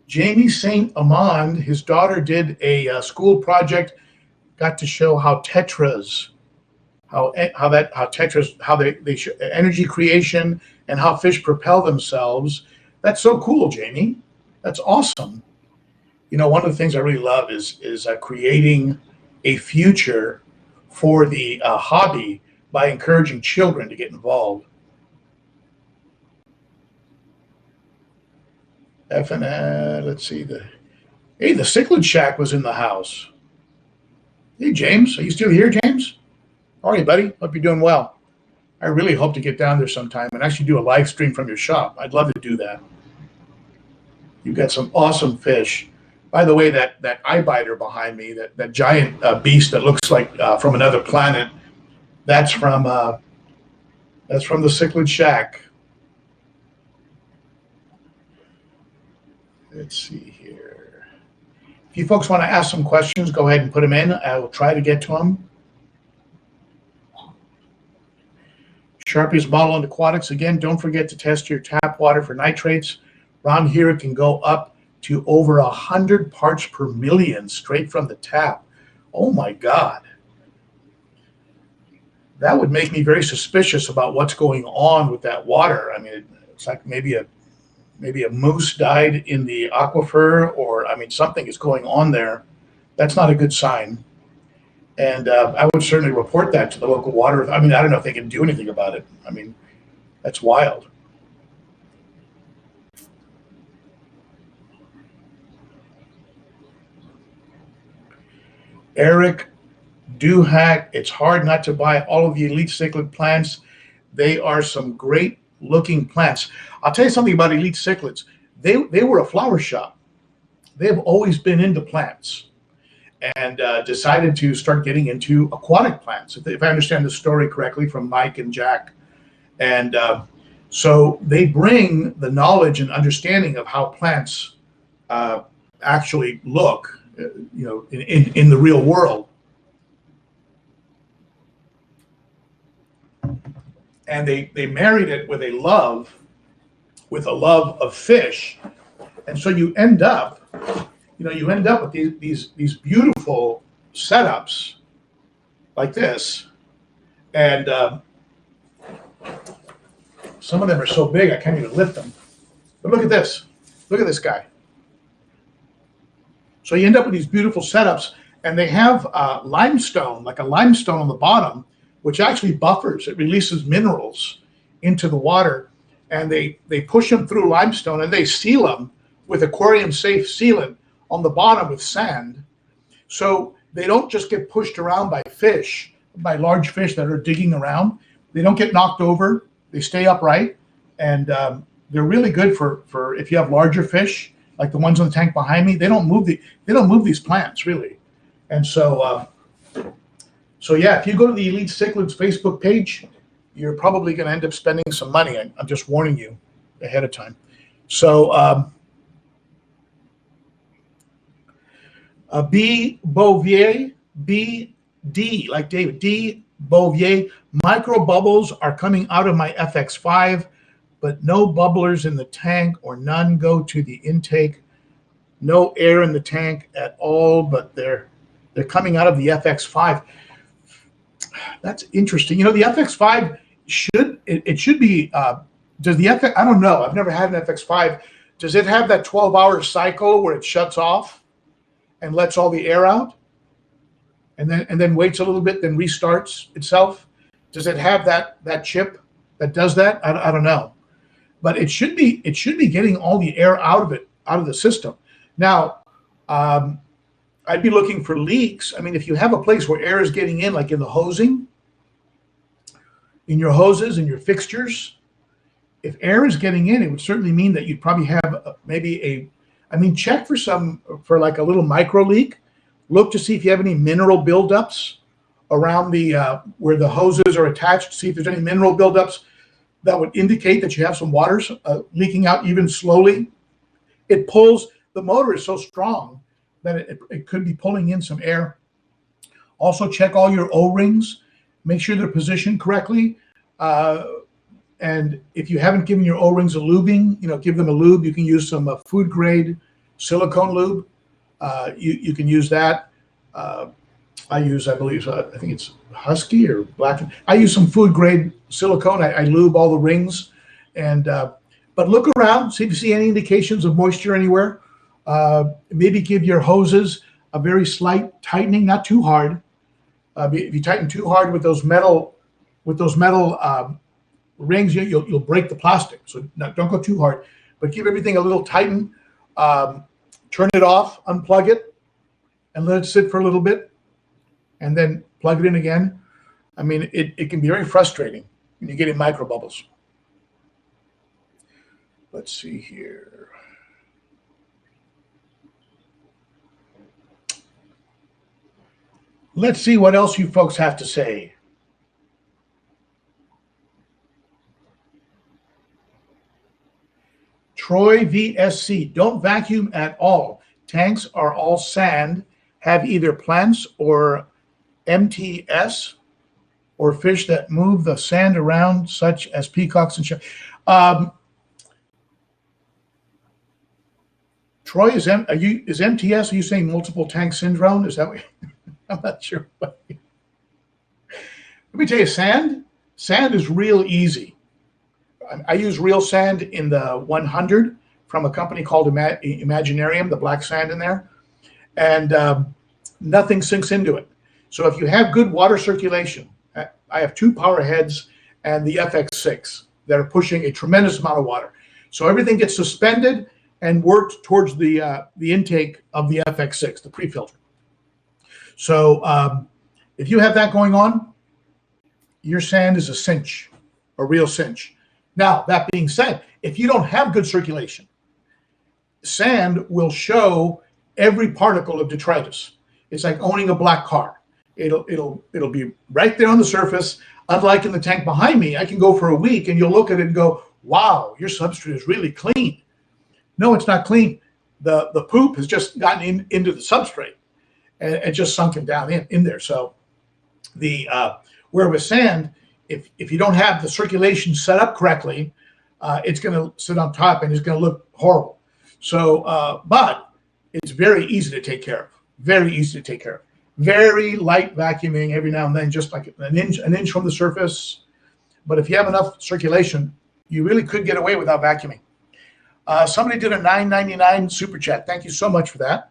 Jamie St. Amand, his daughter did a school project, got to show how tetras, they show energy creation and how fish propel themselves. That's so cool, Jamie. That's awesome. You know, one of the things I really love is creating a future for the hobby by encouraging children to get involved. Let's see, the Cichlid Shack was in the house. Hey, James, are you still here, James? How are you, buddy? Hope you're doing well. I really hope to get down there sometime and actually do a live stream from your shop. I'd love to do that. You've got some awesome fish. By the way, that eye biter behind me, that giant beast that looks like from another planet, that's from the Cichlid Shack. Let's see here. If you folks want to ask some questions, go ahead and put them in. I will try to get to them. Sharpie's Model and Aquatics. Again, don't forget to test your tap water for nitrates. Around here, it can go up to over 100 parts per million straight from the tap. Oh my God. That would make me very suspicious about what's going on with that water. I mean, it's like maybe a moose died in the aquifer, or I mean, something is going on there. That's not a good sign. And I would certainly report that to the local water. I mean, I don't know if they can do anything about it. I mean, that's wild. Eric Duhack, it's hard not to buy all of the Elite Cichlid plants. They are some great looking plants. I'll tell you something about Elite Cichlids. They were a flower shop. They've always been into plants and decided to start getting into aquatic plants, if I understand the story correctly from Mike and Jack. And so they bring the knowledge and understanding of how plants actually look, in the real world. And they married it with a love of fish. And so you end up with these beautiful setups like this. And some of them are so big I can't even lift them. But look at this. Look at this guy. So you end up with these beautiful setups, and they have limestone, like a limestone on the bottom, which actually buffers. It releases minerals into the water, and they push them through limestone, and they seal them with aquarium-safe sealant on the bottom with sand. So they don't just get pushed around by large fish that are digging around. They don't get knocked over. They stay upright, and they're really good for if you have larger fish, like the ones in the tank behind me. They don't move these plants really. And so yeah, if you go to the Elite Cichlids Facebook page, you're probably going to end up spending some money. I'm just warning you ahead of time. So B. Bouvier, BD, like David, D. Bouvier, micro bubbles are coming out of my FX5, but no bubblers in the tank, or none go to the intake. No air in the tank at all, but they're coming out of the FX5. That's interesting. The FX5 should be, does the FX, I don't know, I've never had an FX5. Does it have that 12-hour cycle where it shuts off and lets all the air out? and then waits a little bit, then restarts itself? Does it have that chip that does that? I don't know, but it should be getting all the air out of the system. Now, I'd be looking for leaks. I mean, if you have a place where air is getting in, like in the hosing, in your hoses and your fixtures, if air is getting in, it would certainly mean that you'd probably have check for like a little micro leak. Look to see if you have any mineral buildups around the where the hoses are attached. See if there's any mineral buildups that would indicate that you have some water leaking out even slowly. It pulls, the motor is so strong that it could be pulling in some air. Also check all your O-rings, make sure they're positioned correctly. And if you haven't given your O-rings a lubing, give them a lube. You can use some food grade silicone lube. You can use that. I think it's Husky or Black. I use some food grade silicone. I lube all the rings, but look around, see if you see any indications of moisture anywhere. Maybe give your hoses a very slight tightening, not too hard. If you tighten too hard with those metal rings, you'll break the plastic. So don't go too hard, but give everything a little tighten. Turn it off, unplug it, and let it sit for a little bit, and then plug it in again. I mean, it can be very frustrating when you're getting micro bubbles. Let's see here. Let's see what else you folks have to say. Troy VSC, don't vacuum at all. Tanks are all sand, have either plants or MTS or fish that move the sand around, such as peacocks and Troy, is MTS, are you saying multiple tank syndrome? Is that what I'm not sure. Let me tell you, sand is real easy. I use real sand in the 100 from a company called Imaginarium, the black sand in there, and nothing sinks into it. So if you have good water circulation, I have 2 power heads and the FX6 that are pushing a tremendous amount of water. So everything gets suspended and worked towards the intake of the FX6, the pre-filter. So if you have that going on, your sand is a cinch, a real cinch. Now, that being said, if you don't have good circulation, sand will show every particle of detritus. It's like owning a black car. It'll be right there on the surface. Unlike in the tank behind me, I can go for a week and you'll look at it and go, wow, your substrate is really clean. No, it's not clean. The poop has just gotten into the substrate and just sunken down in there. So where with sand, if you don't have the circulation set up correctly, it's going to sit on top and it's going to look horrible. So, but it's very easy to take care of. Very easy to take care of. Very light vacuuming every now and then, just like an inch from the surface. But if you have enough circulation, you really could get away without vacuuming. Somebody did a $9.99 super chat. Thank you so much for that.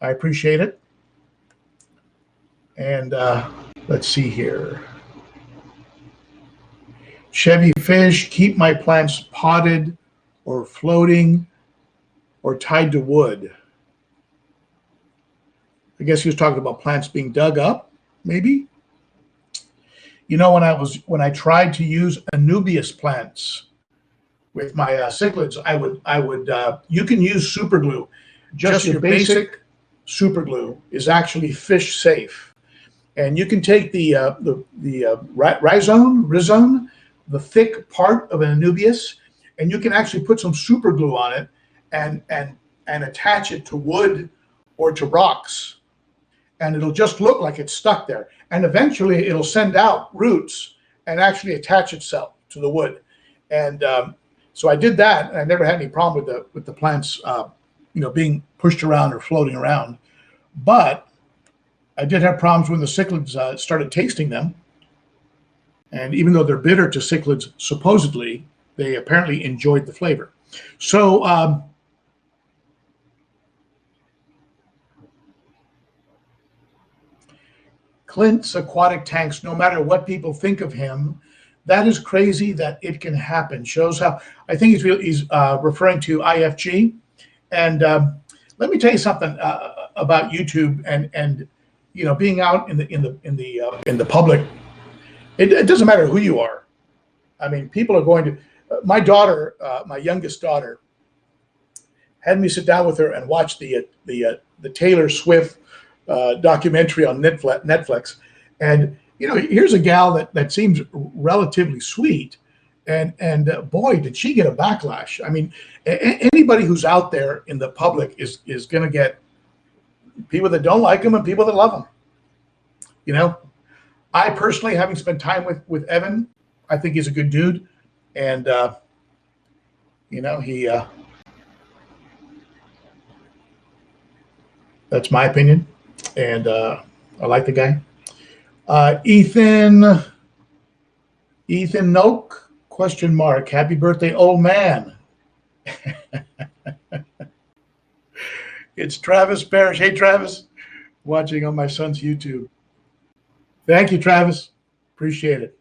I appreciate it. And let's see here. Chevy Fish, keep my plants potted or floating or tied to wood. I guess he was talking about plants being dug up, maybe. You know, when I tried to use Anubias plants with my cichlids, I would you can use super glue. Just your basic super glue is actually fish safe, and you can take the rhizome, the thick part of an Anubias, and you can actually put some super glue on it and attach it to wood or to rocks, and it'll just look like it's stuck there. And eventually it'll send out roots and actually attach itself to the wood. And so I did that, and I never had any problem with the plants, being pushed around or floating around. But I did have problems when the cichlids started tasting them. And even though they're bitter to cichlids, supposedly, they apparently enjoyed the flavor. So Clint's aquatic tanks, no matter what people think of him. That is crazy that it can happen. Shows how, I think he's referring to IFG. And let me tell you something about YouTube and being out in the public. It doesn't matter who you are. I mean, people are going to. My daughter, my youngest daughter, had me sit down with her and watch the Taylor Swift documentary on Netflix. And here's a gal that seems relatively sweet, and boy, did she get a backlash. I mean, anybody who's out there in the public is going to get people that don't like them and people that love them. I personally, having spent time with Evan, I think he's a good dude, and he. That's my opinion, and I like the guy. Ethan Noak, ? Happy birthday, old man. It's Travis Parrish. Hey, Travis, watching on my son's YouTube. Thank you, Travis. Appreciate it.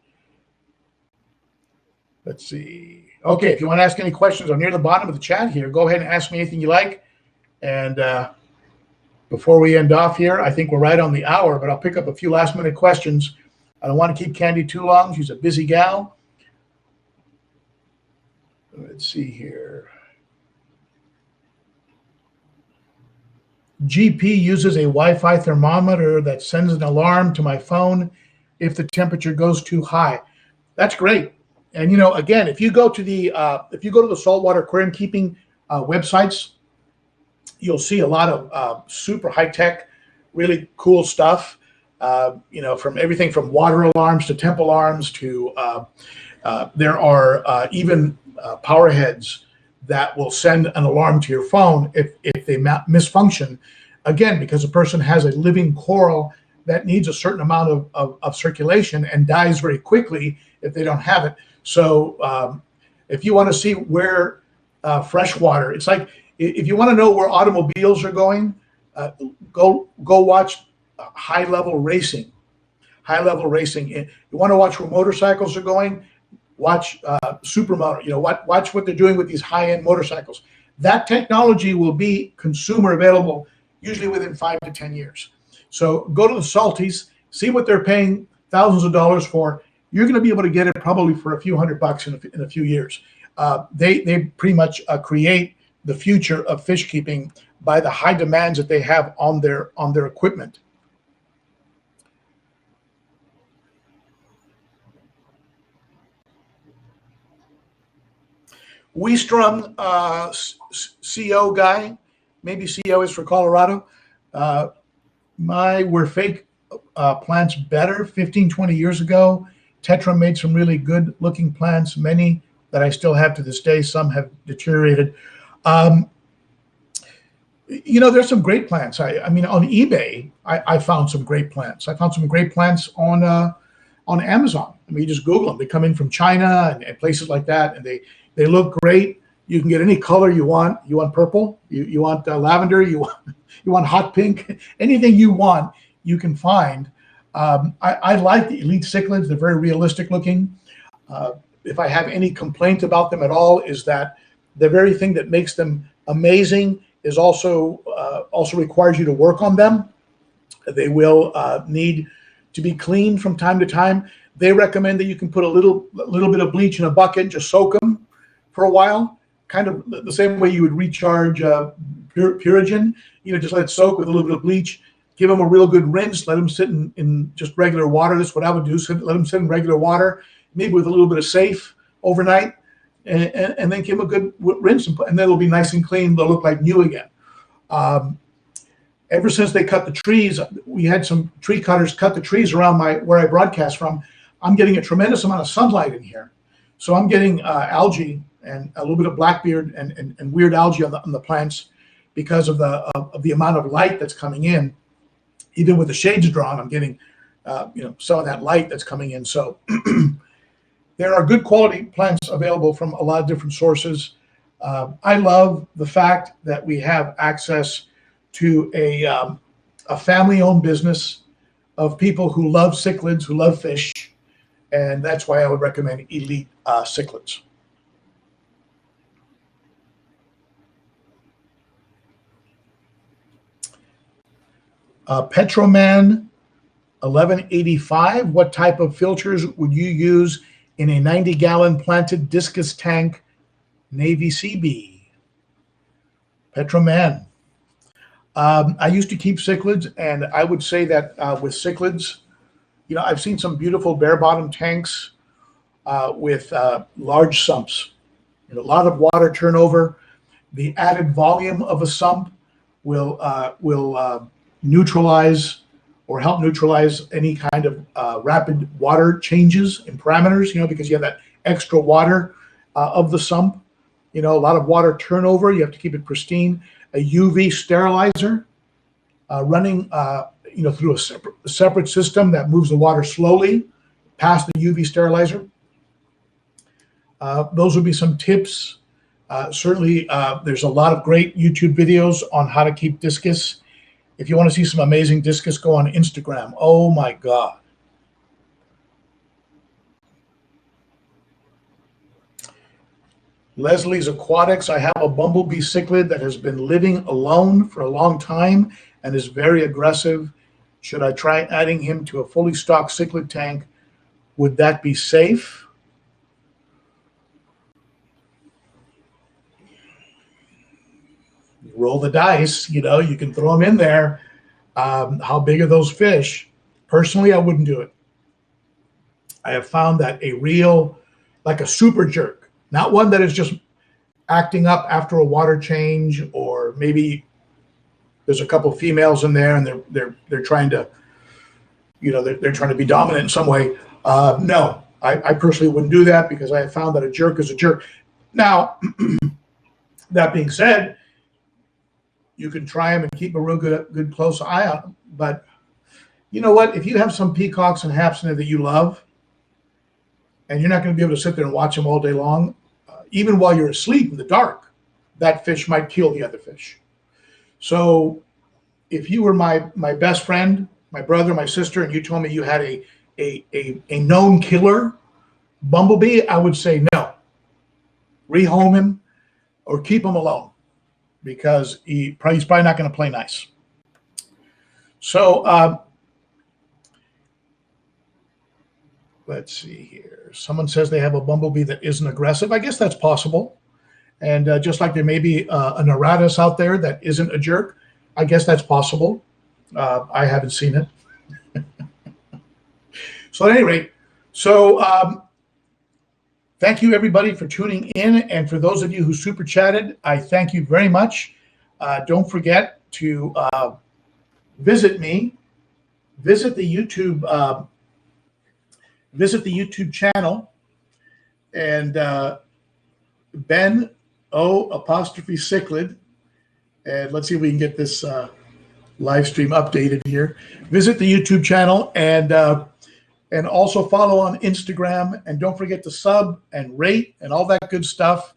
Let's see. Okay, if you want to ask any questions, I'm near the bottom of the chat here. Go ahead and ask me anything you like. And before we end off here, I think we're right on the hour, but I'll pick up a few last-minute questions. I don't want to keep Candi too long. She's a busy gal. Let's see here. GP uses a Wi-Fi thermometer that sends an alarm to my phone if the temperature goes too high. That's great. And again, if you go to the saltwater aquarium keeping websites, you'll see a lot of super high-tech, really cool stuff. From everything from water alarms to temp alarms to there are even power heads that will send an alarm to your phone if they misfunction. Again, because a person has a living coral that needs a certain amount of circulation and dies very quickly if they don't have it. So if you want to see where fresh water, it's like if you want to know where automobiles are going, go watch high level racing. You want to watch where motorcycles are going, watch Supermoto. Watch what they're doing with these high-end motorcycles. That technology will be consumer available usually within 5 to 10 years. So go to the Salties, see what they're paying thousands of dollars for. You're going to be able to get it probably for a few $100 in a few years. They pretty much create the future of fish keeping by the high demands that they have on their equipment. Weestrom, CO guy, maybe CO is for Colorado. Were fake plants better 15, 20 years ago? Tetra made some really good looking plants, many that I still have to this day. Some have deteriorated. There's some great plants. I mean, on eBay, I found some great plants. I found some great plants on Amazon. I mean, you just Google them. They come in from China and places like that, and they look great. You can get any color you want. You want purple? You want lavender? You want hot pink? Anything you want, you can find. I like the Elite Cichlids. They're very realistic looking. If I have any complaint about them at all, is that the very thing that makes them amazing is also requires you to work on them. They will need to be cleaned from time to time. They recommend that you can put a little bit of bleach in a bucket, just soak them for a while, kind of the same way you would recharge Purigen. Just let it soak with a little bit of bleach. Give them a real good rinse. Let them sit in just regular water. That's what I would do. Let them sit in regular water, maybe with a little bit of safe overnight, and then give them a good rinse, and then it'll be nice and clean. They'll look like new again. Ever since they cut the trees, we had some tree cutters cut the trees around where I broadcast from. I'm getting a tremendous amount of sunlight in here. So I'm getting algae and a little bit of blackbeard and weird algae on the plants because of the amount of light that's coming in. Even with the shades drawn, I'm getting some of that light that's coming in. So there are good quality plants available from a lot of different sources. I love the fact that we have access to a family-owned business of people who love cichlids, who love fish, and that's why I would recommend Elite Cichlids. Petroman 1185, what type of filters would you use in a 90-gallon planted discus tank, Navy CB? Petroman. I used to keep cichlids, and I would say that with cichlids, you know, I've seen some beautiful bare-bottom tanks with large sumps. You know, a lot of water turnover. The added volume of a sump will neutralize or help neutralize any kind of rapid water changes in parameters, you know, because you have that extra water of the sump. You know, a lot of water turnover. You have to keep it pristine. A UV sterilizer running, you know, through a separate system that moves the water slowly past the UV sterilizer. Those would be some tips. Certainly, there's a lot of great YouTube videos on how to keep discus. If you want to see some amazing discus, go on Instagram. Oh my God. Leslie's Aquatics. I have a bumblebee cichlid that has been living alone for a long time and is very aggressive. Should I try adding him to a fully stocked cichlid tank? Would that be safe? You roll the dice, you know, you can throw them in there. How big are those fish? Personally, I wouldn't do it. I have found that a real, like a super jerk, not one that is just acting up after a water change, or maybe there's a couple females in there and they're trying to, you know, they're trying to be dominant in some way. No, I personally wouldn't do that, because I have found that a jerk is a jerk. Now, that being said, you can try them and keep a real good close eye on them. But you know what? If you have some peacocks and haps in there that you love, and you're not going to be able to sit there and watch them all day long, even while you're asleep in the dark, that fish might kill the other fish. So if you were my best friend, my brother, my sister, and you told me you had a known killer bumblebee, I would say no. Rehome him or keep him alone, because he's probably not going to play nice. So let's see here. Someone says they have a bumblebee that isn't aggressive. I guess that's possible. And just like there may be an Aratus out there that isn't a jerk, I guess that's possible. I haven't seen it. So at any rate, thank you everybody for tuning in. And for those of you who super chatted, I thank you very much. Don't forget to visit me, visit the YouTube channel, and ben.o.cichlid. And let's see if we can get this live stream updated here. Visit the YouTube channel, and also follow on Instagram. And don't forget to sub and rate and all that good stuff.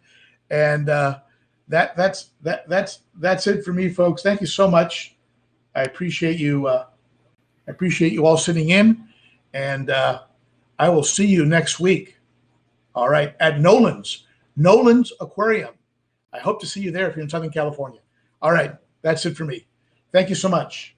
And that's it for me, folks. Thank you so much. I appreciate you. I appreciate you all sitting in, and I will see you next week. All right, at Nolan's Aquarium. I hope to see you there if you're in Southern California. All right, that's it for me. Thank you so much.